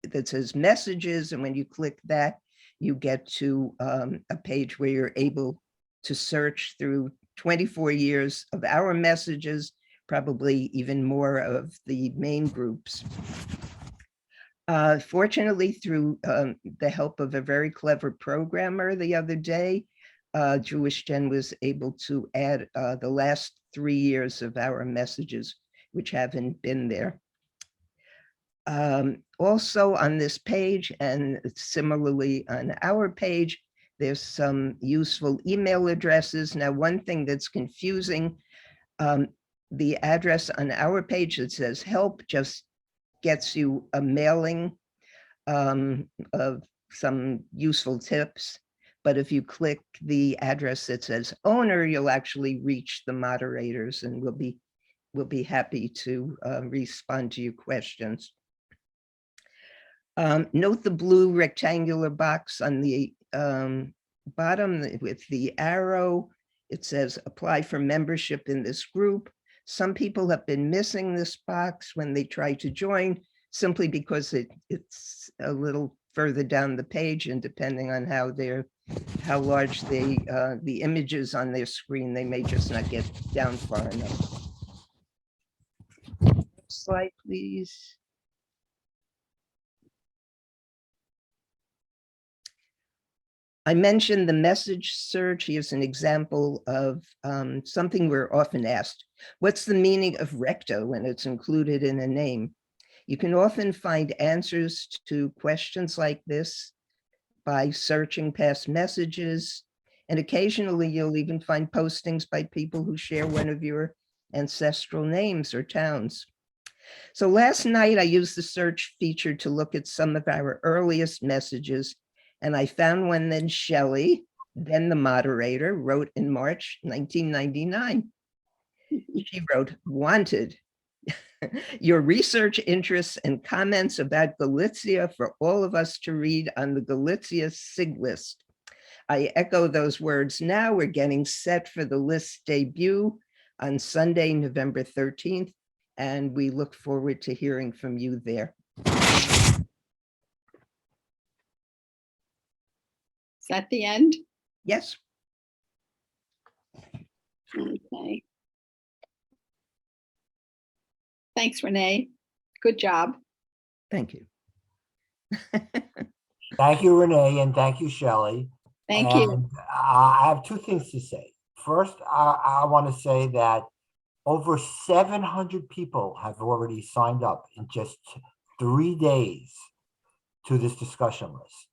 that says messages. And when you click that, you get to a page where you're able to search through 24 years of our messages, probably even more of the main groups. Fortunately, through the help of a very clever programmer the other day, Jewish Gen was able to add the last 3 years of our messages, which haven't been there. Also on this page, and similarly on our page, there's some useful email addresses. Now, one thing that's confusing, the address on our page that says help just gets you a mailing of some useful tips. But if you click the address that says owner, you'll actually reach the moderators, and we'll be happy to respond to your questions. Note the blue rectangular box on the bottom with the arrow. It says apply for membership in this group. Some people have been missing this box when they try to join, simply because it's a little further down the page, and depending on how large the images on their screen, they may just not get down far enough. Next slide, please. I mentioned the message search. Here's an example of something we're often asked. What's the meaning of recto when it's included in a name? You can often find answers to questions like this by searching past messages, and occasionally you'll even find postings by people who share one of your ancestral names or towns. So last night I used the search feature to look at some of our earliest messages, and I found one that Shelley, then the moderator, wrote in March 1999. She wrote, wanted. Your research interests and comments about Galicia for all of us to read on the Galicia SIG list. I echo those words now. We're getting set for the list debut on Sunday, November 13th, and we look forward to hearing from you there. Is that the end? Yes, Okay. Thanks, Renee. Good job. thank you. Thank you, Renee, and thank you, Shelley. Thank you. And I have two things to say. First, I want to say that over 700 people have already signed up in just 3 days to this discussion list.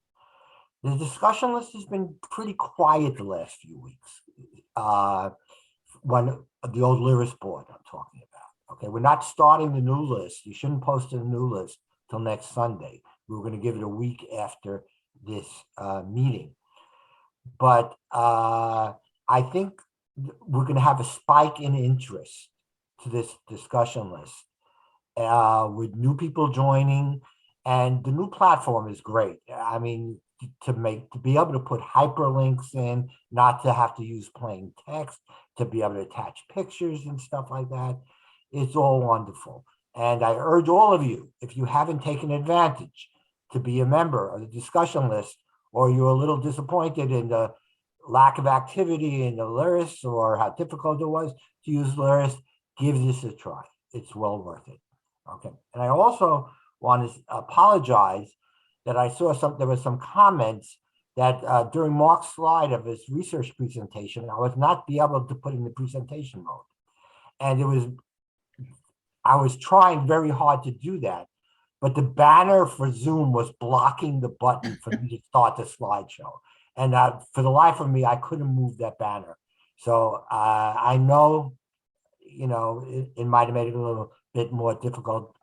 The discussion list has been pretty quiet the last few weeks. When the old Lyris board I'm talking about. Okay, we're not starting the new list. You shouldn't post a new list till next Sunday. We were going to give it a week after this meeting. But I think we're going to have a spike in interest to this discussion list with new people joining, and the new platform is great. I mean, to be able to put hyperlinks in, not to have to use plain text, to be able to attach pictures and stuff like that. It's all wonderful. And I urge all of you, if you haven't taken advantage, to be a member of the discussion list, or you're a little disappointed in the lack of activity in the Lyris or how difficult it was to use Lyris, give this a try. It's well worth it. Okay. And I also want to apologize that I saw there was some comments that during Mark's slide of his research presentation, I was not be able to put in the presentation mode. And I was trying very hard to do that, but the banner for Zoom was blocking the button for me to start the slideshow. And for the life of me, I couldn't move that banner. So I know, it might have made it a little bit more difficult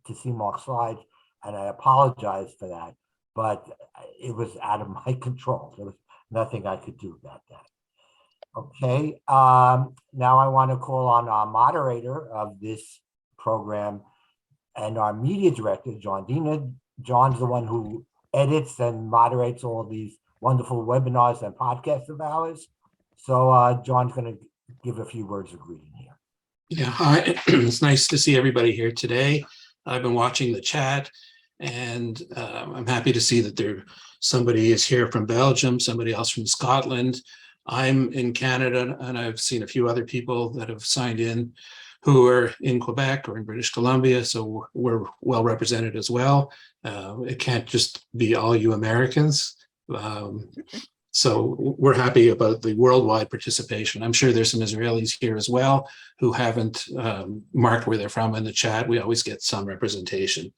to see Mark's slides, and I apologize for that, but it was out of my control. There was nothing I could do about that. Okay, now I want to call on our moderator of this program and our media director, John Dina. John's the one who edits and moderates all these wonderful webinars and podcasts of ours. So John's going to give a few words of greeting here. Yeah, hi. It's nice to see everybody here today. I've been watching the chat, and I'm happy to see that somebody is here from Belgium, somebody else from Scotland. I'm in Canada, and I've seen a few other people that have signed in who are in Quebec or in British Columbia, so we're well represented as well. It can't just be all you Americans. So we're happy about the worldwide participation. I'm sure there's some Israelis here as well who haven't marked where they're from in the chat. We always get some representation.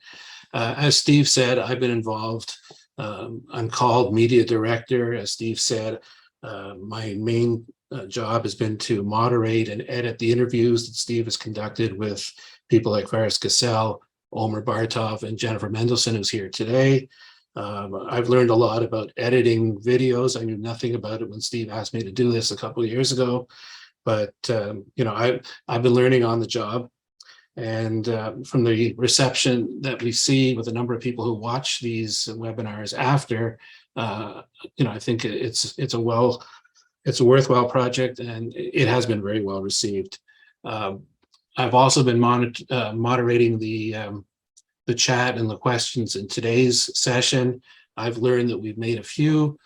As Steve said, I've been involved. I'm called media director. As Steve said, my main job has been to moderate and edit the interviews that Steve has conducted with people like Faris Gassel, Omer Bartov, and Jennifer Mendelson, who's here today. I've learned a lot about editing videos. I knew nothing about it when Steve asked me to do this a couple of years ago, but I've been learning on the job. And from the reception that we see with a number of people who watch these webinars after, I think it's a worthwhile project, and it has been very well received. I've also been moderating the chat and the questions in today's session. I've learned that we've made a few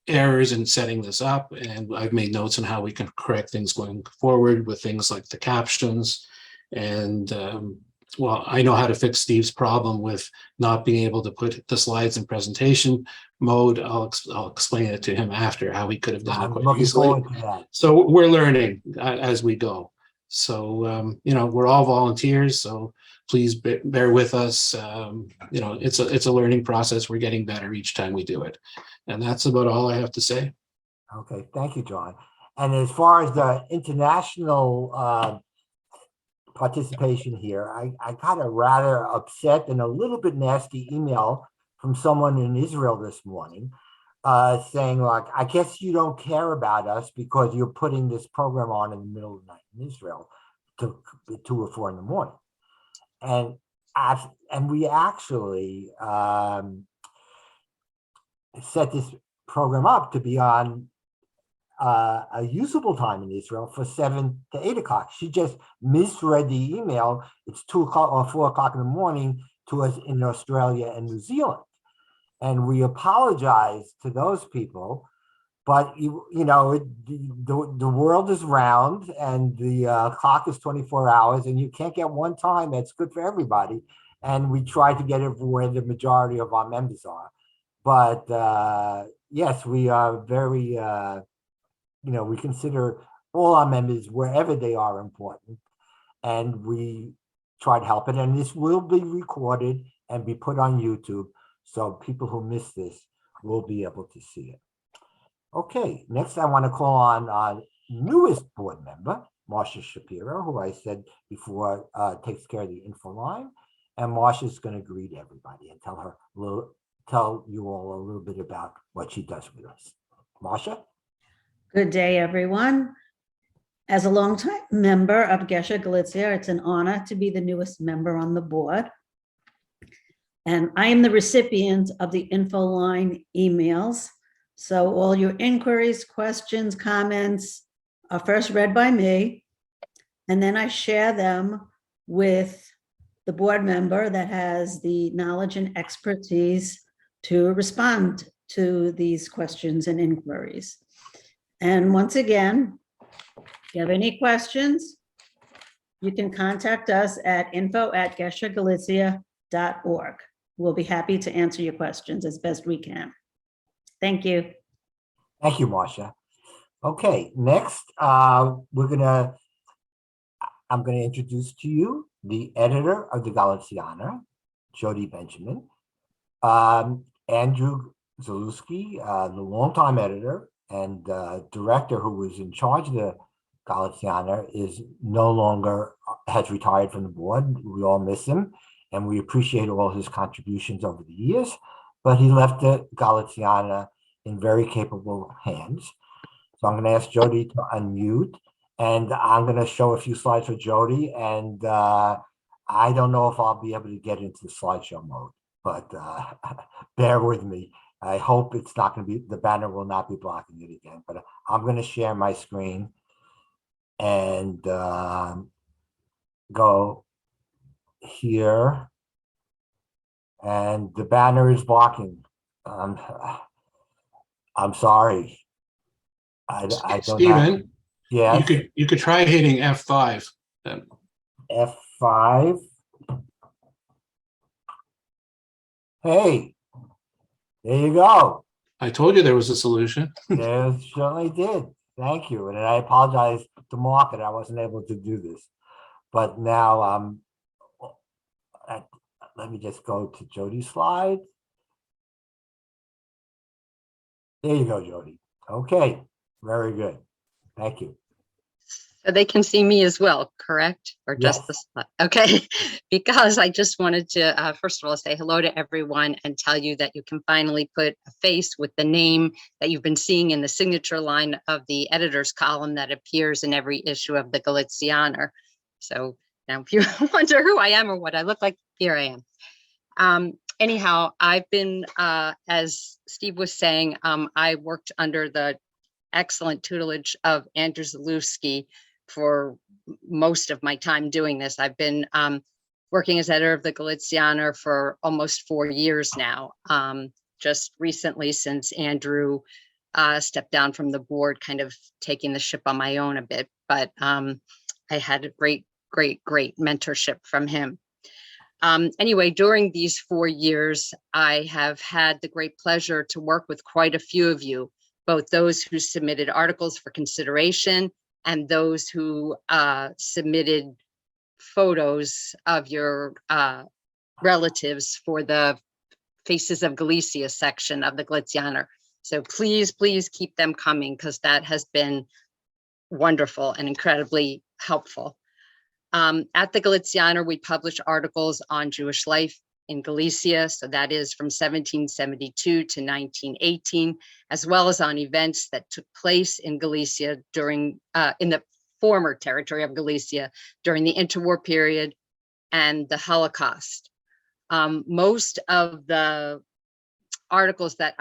errors in setting this up, and I've made notes on how we can correct things going forward with things like the captions. And well, I know how to fix Steve's problem with not being able to put the slides in presentation mode. I'll explain it to him after how he could have done it I'm quite looking easily. forward to that. So we're learning as we go. So, we're all volunteers, so please bear with us. It's a learning process. We're getting better each time we do it. And that's about all I have to say. Okay, thank you, John. And as far as the international participation here, I got a rather upset and a little bit nasty email from someone in Israel this morning saying, like, I guess you don't care about us because you're putting this program on in the middle of the night in Israel to 2 or 4 in the morning. And we actually set this program up to be on a usable time in Israel for 7 to 8 o'clock. She just misread the email. It's 2 o'clock or 4 o'clock in the morning to us in Australia and New Zealand. And we apologize to those people, but the world is round and the clock is 24 hours and you can't get one time that's good for everybody. And we try to get it where the majority of our members are. But yes, we are very, we consider all our members, wherever they are, important. And we try to help it. And this will be recorded and be put on YouTube. So people who miss this will be able to see it. Okay, next I want to call on our newest board member, Marcia Shapiro, who I said before takes care of the info line. And Marcia's going to greet everybody and tell you all a little bit about what she does with us. Marcia? Good day, everyone. As a longtime member of Gesher Galicia, it's an honor to be the newest member on the board. And I am the recipient of the info line emails. So all your inquiries, questions, comments are first read by me. And then I share them with the board member that has the knowledge and expertise to respond to these questions and inquiries. And once again, if you have any questions, you can contact us at info@geshergalicia.org. We'll be happy to answer your questions as best we can. Thank you. Thank you, Marcia. Okay, next, I'm gonna introduce to you the editor of the Galiciana, Jody Benjamin. Andrew Zalewski, the longtime editor and director who was in charge of the Galiciana, is no longer, has retired from the board. We all miss him and we appreciate all his contributions over the years, but he left the Galiciana in very capable hands. So I'm going to ask Jody to unmute, and I'm going to show a few slides for Jody, and I don't know if I'll be able to get into the slideshow mode, but bear with me. I hope it's not going to be, the banner will not be blocking it again, but I'm going to share my screen and go here, and the banner is blocking. I'm sorry. I don't Stephen, have, yeah. you could try hitting F5. F5. Hey, there you go. I told you there was a solution. There certainly did. Thank you. And I apologize to Mark that I wasn't able to do this. But now let me just go to Jody's slide. There you go, Jody. Okay, very good. Thank you. So they can see me as well, correct? Or just the slide? Okay, because I just wanted to, first of all, say hello to everyone and tell you that you can finally put a face with the name that you've been seeing in the signature line of the editor's column that appears in every issue of the Galicianer. So now if you wonder who I am or what I look like, here I am. Anyhow, I've been, as Steve was saying, I worked under the excellent tutelage of Andrew Zalewski for most of my time doing this. I've been working as editor of the Galicianer for almost 4 years now. Just recently, since Andrew stepped down from the board, kind of taking the ship on my own a bit, but I had a great mentorship from him. Anyway, during these 4 years, I have had the great pleasure to work with quite a few of you, both those who submitted articles for consideration and those who submitted photos of your relatives for the Faces of Galicia section of the Galicianer. So please keep them coming, because that has been wonderful and incredibly helpful. At the Galicianer, we publish articles on Jewish life in Galicia, so that is from 1772 to 1918, as well as on events that took place in Galicia during, in the former territory of Galicia during the interwar period and the Holocaust. Most of the articles that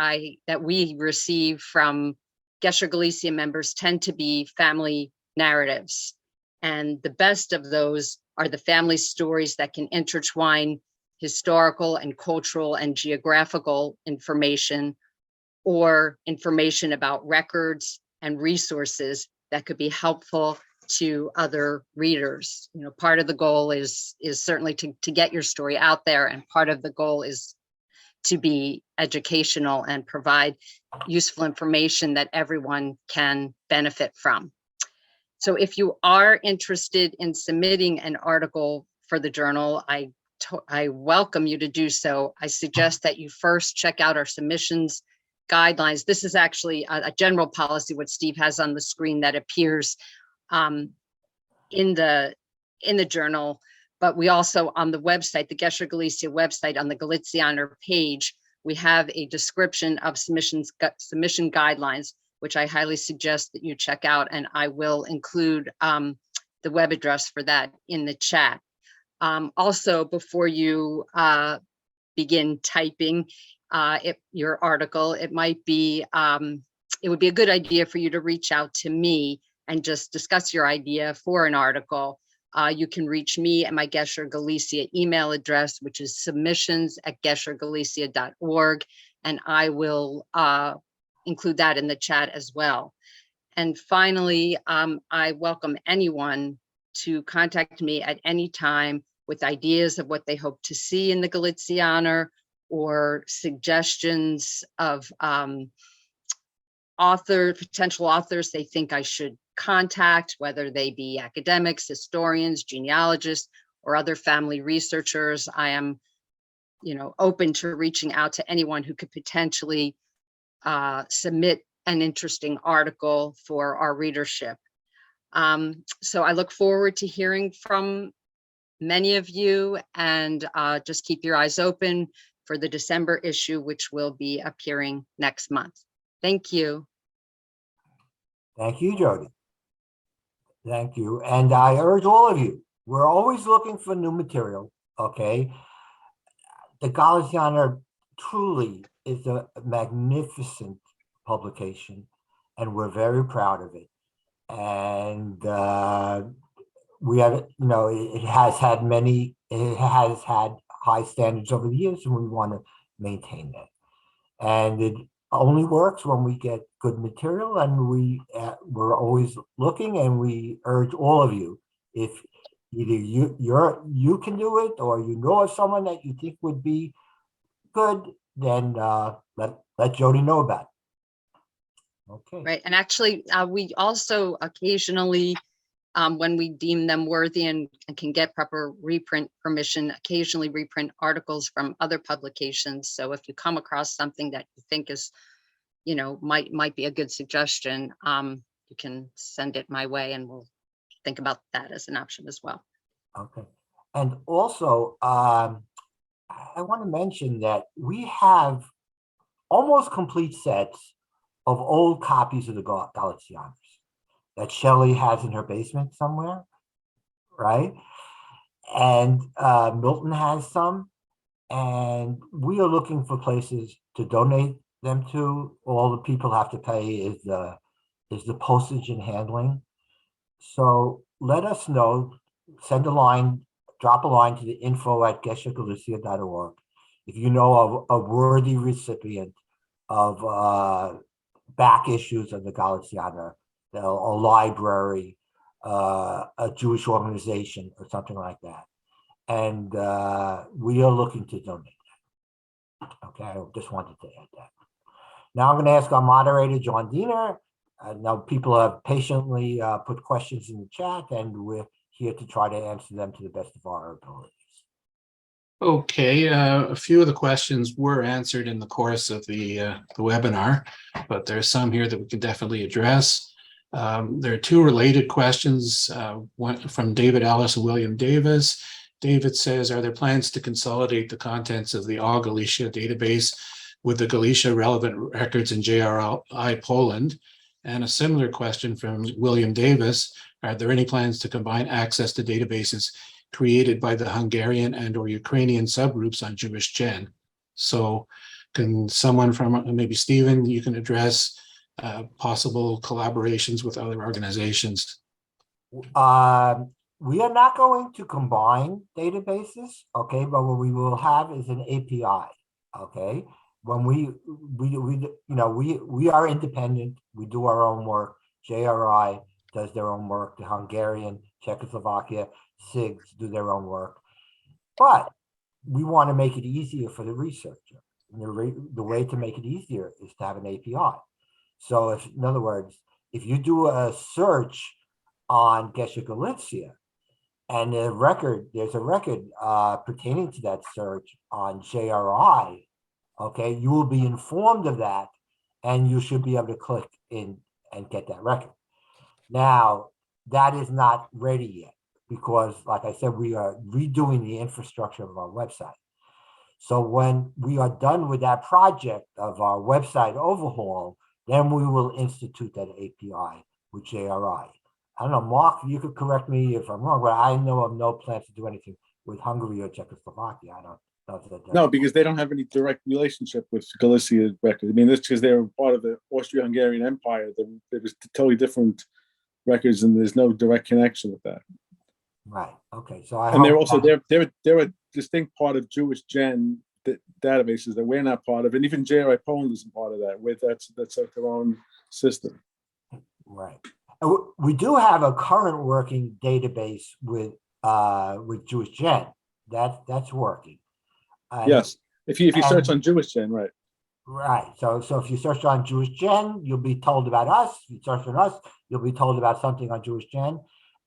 we receive from Gesher Galicia members tend to be family narratives. And the best of those are the family stories that can intertwine historical and cultural and geographical information, or information about records and resources that could be helpful to other readers. You know, part of the goal is certainly to get your story out there, and part of the goal is to be educational and provide useful information that everyone can benefit from. So if you are interested in submitting an article for the journal, I welcome you to do so. I suggest that you first check out our submissions guidelines. This is actually a general policy, what Steve has on the screen, that appears in the journal, but we also, on the website, the Gesher Galicia website, on the Galicianer page, we have a description of submission guidelines, which I highly suggest that you check out, and I will include the web address for that in the chat. Also, before you begin typing your article, it would be a good idea for you to reach out to me and just discuss your idea for an article. You can reach me at my Gesher Galicia email address, which is submissions@geshergalicia.org, and I will include that in the chat as well. And finally, I welcome anyone to contact me at any time with ideas of what they hope to see in the Galicianer, or suggestions of potential authors they think I should contact, whether they be academics, historians, genealogists, or other family researchers. I am, open to reaching out to anyone who could potentially submit an interesting article for our readership. So I look forward to hearing from many of you, and just keep your eyes open for the December issue, which will be appearing next month. Thank you. Thank you, Jody. Thank you. And I urge all of you, we're always looking for new material, okay? The Galicianer truly is a magnificent publication, and we're very proud of it. And we have, it has had high standards over the years, and we want to maintain that. And it only works when we get good material, and we're always looking, and we urge all of you, if either you can do it, or you know of someone that you think would be good, then let Jody know about it. Okay. Right, and actually, we also occasionally, when we deem them worthy and can get proper reprint permission, occasionally reprint articles from other publications. So if you come across something that you think is, might be a good suggestion, you can send it my way, and we'll think about that as an option as well. Okay. And also, I want to mention that we have almost complete sets of old copies of the Galicianers that Shelley has in her basement somewhere, right? And Milton has some, and we are looking for places to donate them to. All the people have to pay is the postage and handling. So let us know, drop a line to the info@geshergalicia.org if you know of a worthy recipient of back issues of the Galicianer, a library, a Jewish organization, or something like that. And we are looking to donate that. Okay, I just wanted to add that. Now I'm going to ask our moderator, John Diener. Now people have patiently put questions in the chat, and we're here to try to answer them to the best of our abilities. Okay, a few of the questions were answered in the course of the webinar, but there's some here that we can definitely address. There are two related questions, one from David Ellis and William Davis. David says, are there plans to consolidate the contents of the All Galicia database with the Galicia relevant records in JRI Poland? And a similar question from William Davis, are there any plans to combine access to databases created by the Hungarian and or Ukrainian subgroups on Jewish Gen? So can someone from maybe Stephen, you can address possible collaborations with other organizations? We are not going to combine databases, okay, but what we will have is an API, okay? When we are independent, we do our own work. JRI does their own work, the Hungarian, Czechoslovakia, SIGs do their own work. But we want to make it easier for the researcher. And the way to make it easier is to have an API. So if, in other words, if you do a search on Gesher Galicia and there's a record pertaining to that search on JRI, okay, you will be informed of that and you should be able to click in and get that record. Now, that is not ready yet because, like I said, we are redoing the infrastructure of our website. So when we are done with that project of our website overhaul, then we will institute that API with JRI. I don't know, Mark, you could correct me if I'm wrong, but I know of no plans to do anything with Hungary or Czechoslovakia. I don't know if that. No, because they don't have any direct relationship with Galicia records. I mean, that's because they were part of the Austro-Hungarian Empire. There was totally different records, and there's no direct connection with that. Right. Okay. So and they're also they're a distinct part of Jewish Gen databases that we're not part of, and even JRI Poland isn't part of that. That's like their own system. Right. We do have a current working database with Jewish Gen. That's working. Yes. If you search on Jewish Gen, right. Right. So if you search on Jewish Gen, you'll be told about us. If you search on us, you'll be told about something on Jewish Gen.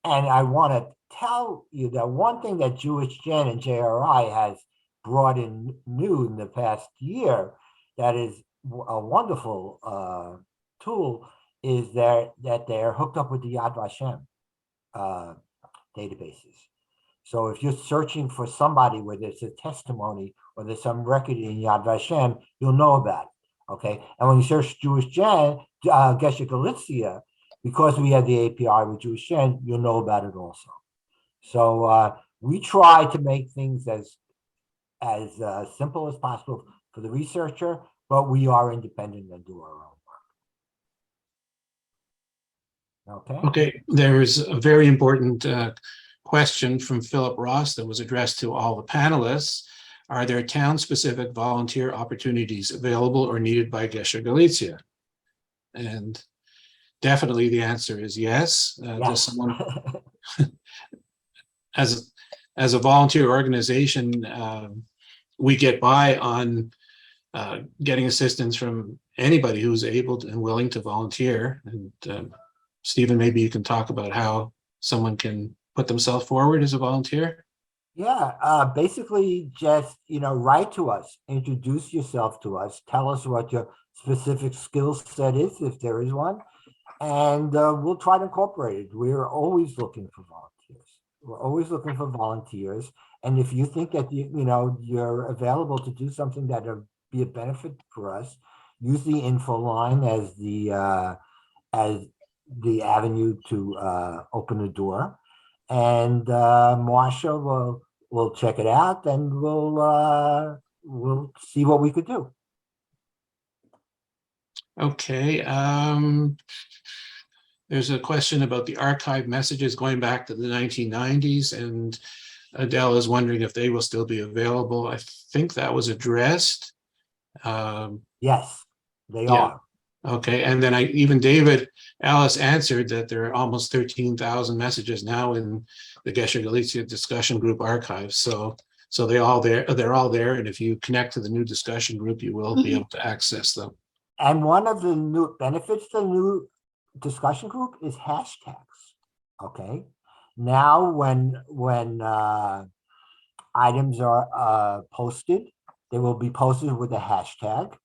And I want to tell you that one thing that Jewish Gen and JRI has brought in new in the past year that is a wonderful tool is that they're hooked up with the Yad Vashem databases. So if you're searching for somebody where there's a testimony or there's some record in Yad Vashem, you'll know about it, okay? And when you search Jewish Gen, Gesher Galicia, because we have the API with Jewish Gen, you'll know about it also. So we try to make things as simple as possible for the researcher, but we are independent and do our own work. Okay. Okay, there's a very important question from Philip Ross that was addressed to all the panelists. Are there town-specific volunteer opportunities available or needed by Gesher Galicia? And definitely the answer is yes. Does someone, as a volunteer organization, we get by on getting assistance from anybody who's able and willing to volunteer. And Stephen, maybe you can talk about how someone can put themselves forward as a volunteer. Yeah, basically just, write to us, introduce yourself to us, tell us what your specific skill set is, if there is one, and we'll try to incorporate it. We're always looking for volunteers. We're always looking for volunteers. And if you think that, you're available to do something that would be a benefit for us, use the info line as the avenue to open the door. And Marsha will check it out and we'll see what we could do. Okay. There's a question about the archive messages going back to the 1990s, and Adele is wondering if they will still be available. I think that was addressed. Yes, they are. Okay, and then even David Alice answered that there are almost 13,000 messages now in the Gesher Galicia discussion group archives. So they're all there, and if you connect to the new discussion group, you will be able to access them. And one of the new benefits to the new discussion group is hashtags. Okay. Now when items are posted, they will be posted with a hashtag.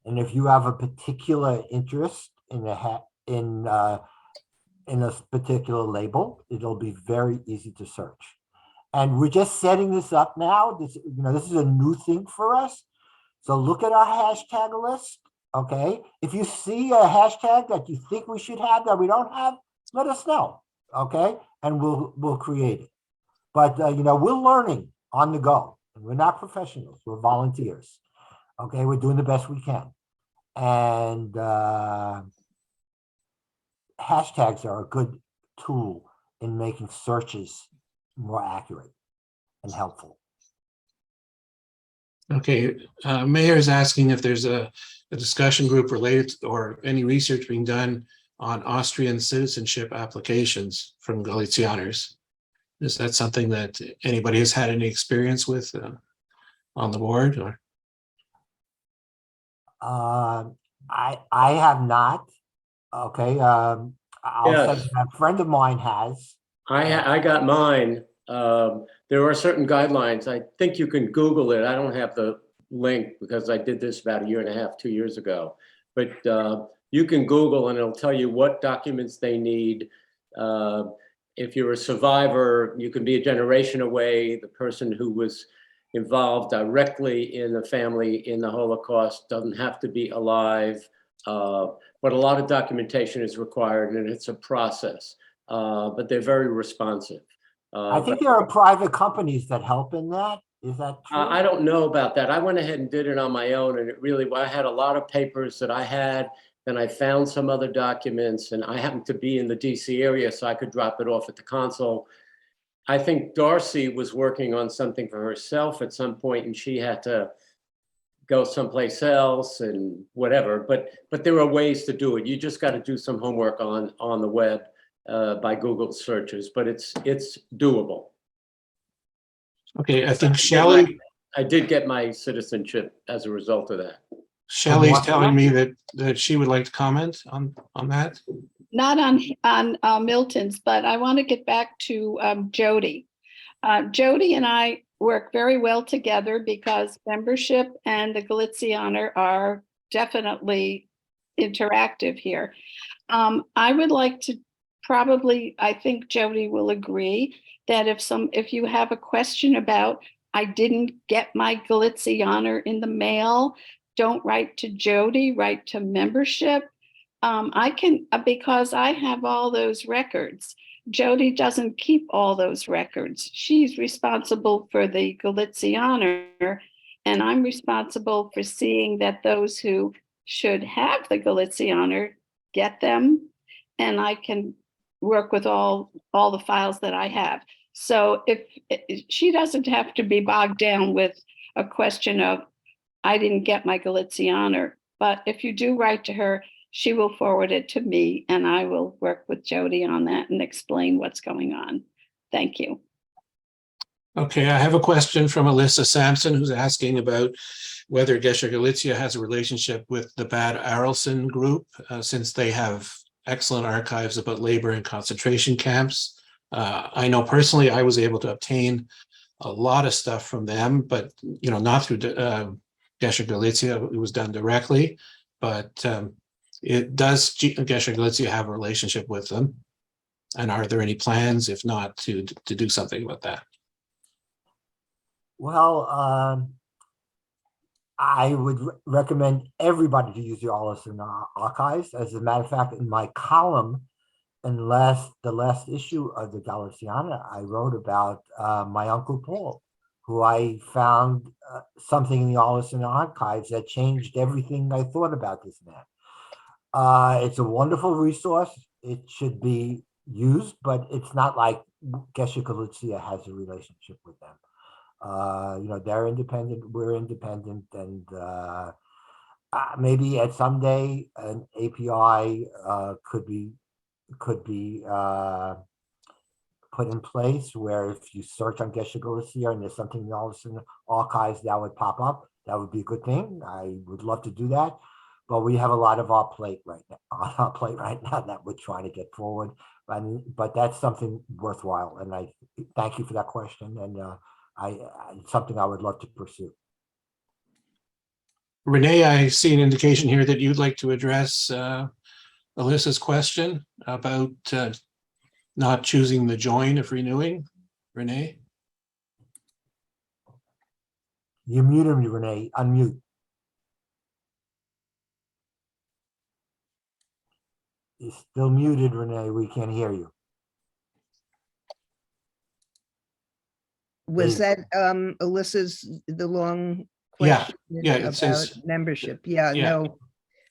And if you have a particular interest in a particular label, it'll be very easy to search. And we're just setting this up now. This is a new thing for us. So look at our hashtag list. Okay. If you see a hashtag that you think we should have that we don't have, let us know. Okay. And we'll create it. But we're learning on the go. And we're not professionals. We're volunteers. Okay, we're doing the best we can. And hashtags are a good tool in making searches more accurate and helpful. Okay, Mayor is asking if there's a discussion group related or any research being done on Austrian citizenship applications from Galicianers. Is that something that anybody has had any experience with on the board? Or I have not. Okay, I'll Yes. say that a friend of mine has. I got mine. There are certain guidelines. I think you can Google it. I don't have the link because I did this about a year and a half, 2 years ago. But you can Google and it'll tell you what documents they need. If you're a survivor, you can be a generation away. The person who was involved directly in the family in the Holocaust doesn't have to be alive. But a lot of documentation is required and it's a process. But they're very responsive. I think there are private companies that help in that. Is that true? I don't know about that. I went ahead and did it on my own, and I had a lot of papers that I had, and I found some other documents, and I happened to be in the DC area, so I could drop it off at the consul. I think Darcy was working on something for herself at some point, and she had to go someplace else and whatever. But there are ways to do it. You just got to do some homework on the web. By Google searches, but it's doable. okay, I think Shelley. I did get my citizenship as a result of that. Shelley's telling me that she would like to comment on that. Not on Milton's, but I want to get back to Jody. Jody and I work very well together because membership and the Galicianer are definitely interactive here. I would like to probably, I think Jody will agree that if you have a question about, I didn't get my Galicianer in the mail, don't write to Jody, write to membership. I can, because I have all those records. Jody doesn't keep all those records. She's responsible for the Galicianer, and I'm responsible for seeing that those who should have the Galicianer get them, and I can work with all the files that I have. So if she doesn't have to be bogged down with a question of, I didn't get my Galicianer, but if you do write to her, she will forward it to me and I will work with Jody on that and explain what's going on. Thank you. Okay, I have a question from Alyssa Sampson, who's asking about whether Gesher Galicia has a relationship with the Bad Arolsen group, since they have excellent archives about labor and concentration camps. I know personally I was able to obtain a lot of stuff from them, but not through Gesher Galicia. It was done directly, but it does Gesher Galicia have a relationship with them? And are there any plans, if not, to do something about that? Well, I would recommend everybody to use the Arolsen archives. As a matter of fact, in my column, the last issue of the Galiciana, I wrote about my Uncle Paul, who I found something in the Arolsen archives that changed everything I thought about this man. It's a wonderful resource. It should be used, but it's not like Gesher Galicia has a relationship with them. They're independent, we're independent, and maybe at some day an API could be put in place where if you search on Gesher Galicia and there's something else in the archives that would pop up, that would be a good thing. I would love to do that, but we have a lot of our plate right now that we're trying to get forward. But that's something worthwhile, and I thank you for that question, and it's something I would love to pursue. Renee, I see an indication here that you'd like to address Alyssa's question about not choosing the join if renewing. Renee? You muted me, Renee. Unmute. You're still muted, Renee. We can't hear you. Was that Alyssa's, the long Yeah, question yeah, it about says- membership. Yeah, yeah. no.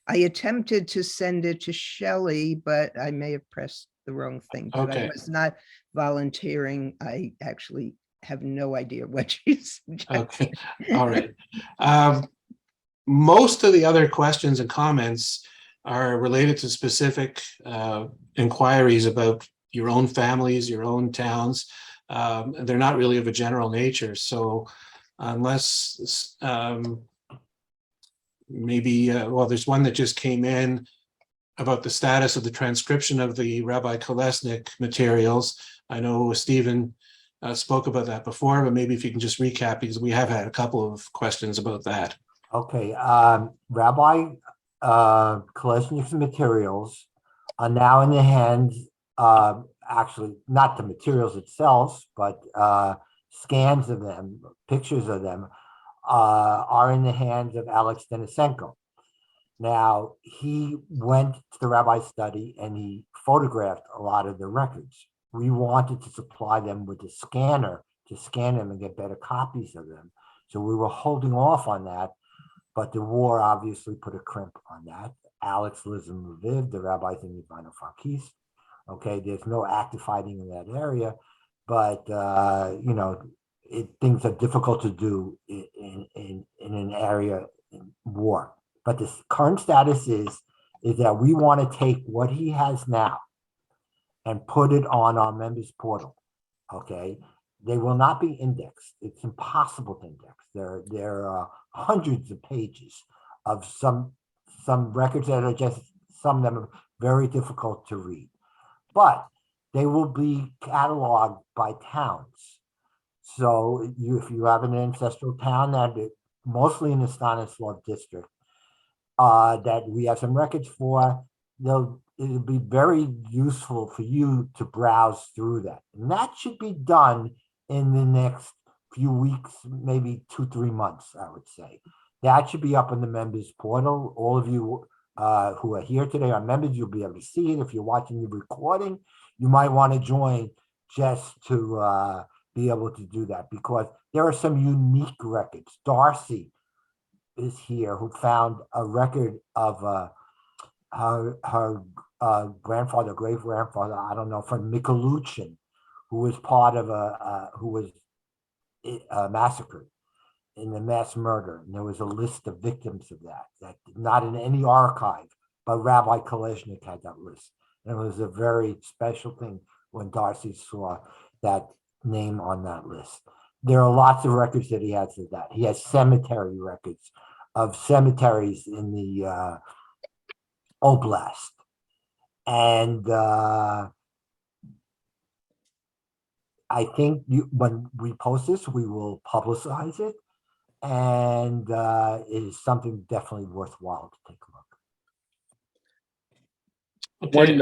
I attempted to send it to Shelley, but I may have pressed the wrong thing, but I Okay. was not volunteering. I actually have no idea what she's Okay, suggesting. all right. Most of the other questions and comments are related to specific inquiries about your own families, your own towns. They're not really of a general nature. So unless maybe, well, there's one that just came in about the status of the transcription of the Rabbi Kolesnik materials. I know Stephen spoke about that before, but maybe if you can just recap, because we have had a couple of questions about that. Okay, Rabbi Kolesnik's materials are now in the hands, actually, not the materials itself, but scans of them, pictures of them, are in the hands of Alex Denisenko. Now, he went to the rabbi study and he photographed a lot of the records. We wanted to supply them with a scanner to scan them and get better copies of them. So we were holding off on that, but the war obviously put a crimp on that. Alex lives in Lviv, the rabbi's in Ivano-Frankivsk. Okay, there's no active fighting in that area, but you know, things are difficult to do in an area in war. But the current status is that we want to take what he has now and put it on our members portal. Okay, they will not be indexed. It's impossible to index. There are hundreds of pages of some records that are just, some of them are very difficult to read, but they will be cataloged by towns. So if you have an ancestral town that mostly in the Stanislav district, that we have some records for, it'll be very useful for you to browse through that. And that should be done in the next few weeks, maybe 2-3 months, I would say. That should be up in the members portal. All of you who are here today are members, you'll be able to see it. If you're watching the recording, you might want to join just to be able to do that, because there are some unique records. Darcy is here, who found a record of her grandfather, great grandfather, I don't know, from Mikaluchin, who was part of who was massacred in the mass murder. And there was a list of victims of that not in any archive, but Rabbi Kolesnik had that list. And it was a very special thing when Darcy saw that name on that list. There are lots of records that he has of that. He has cemetery records of cemeteries in the Oblast. And I think when we post this, we will publicize it. And it is something definitely worthwhile to take a look. Okay.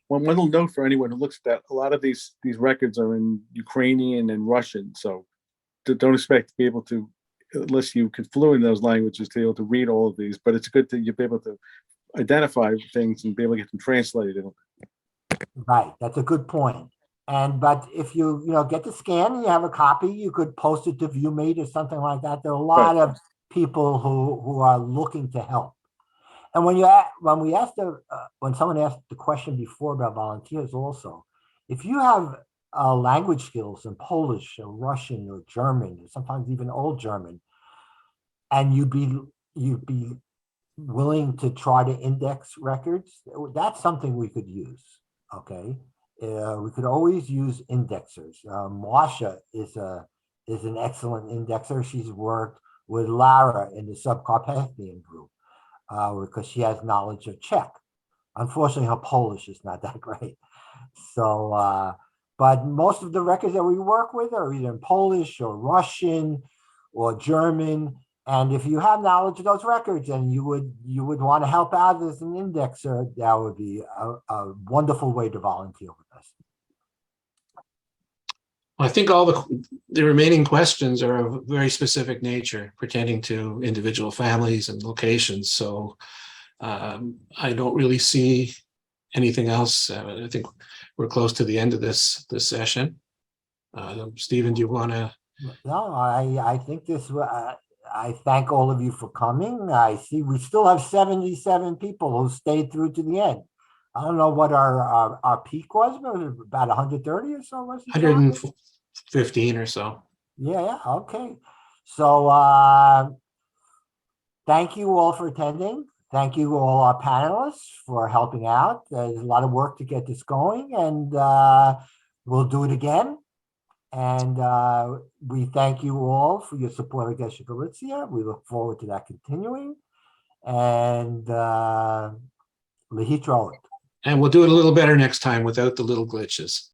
One little note for anyone who looks at that, a lot of these records are in Ukrainian and Russian, so don't expect to be able to, unless you can fluent in those languages, to be able to read all of these. But it's good that you'll be able to identify things and be able to get them translated. Right, that's a good point. But if you get the scan and you have a copy, you could post it to ViewMate or something like that. There are a lot of people who are looking to help. And when someone asked the question before about volunteers, also, if you have language skills in Polish or Russian or German, or sometimes even Old German, and you'd be willing to try to index records, that's something we could use. Okay, we could always use indexers. Masha is an excellent indexer. She's worked with Lara in the Subcarpathian group because she has knowledge of Czech. Unfortunately, her Polish is not that great. So, but most of the records that we work with are either in Polish or Russian or German. And if you have knowledge of those records and you would want to help out as an indexer, that would be a wonderful way to volunteer with us. I think all the remaining questions are of very specific nature, pertaining to individual families and locations. So I don't really see anything else. I think we're close to the end of this session. Stephen, do you want to? No, I think this. I thank all of you for coming. I see we still have 77 people who stayed through to the end. I don't know what our peak was, but it was about 130 or so, was it, John? 115 or so. Yeah, okay. So thank you all for attending. Thank you all our panelists for helping out. There's a lot of work to get this going, and we'll do it again. And we thank you all for your support of Gesher Galicia. We look forward to that continuing. And Lehitraot. And we'll do it a little better next time without the little glitches.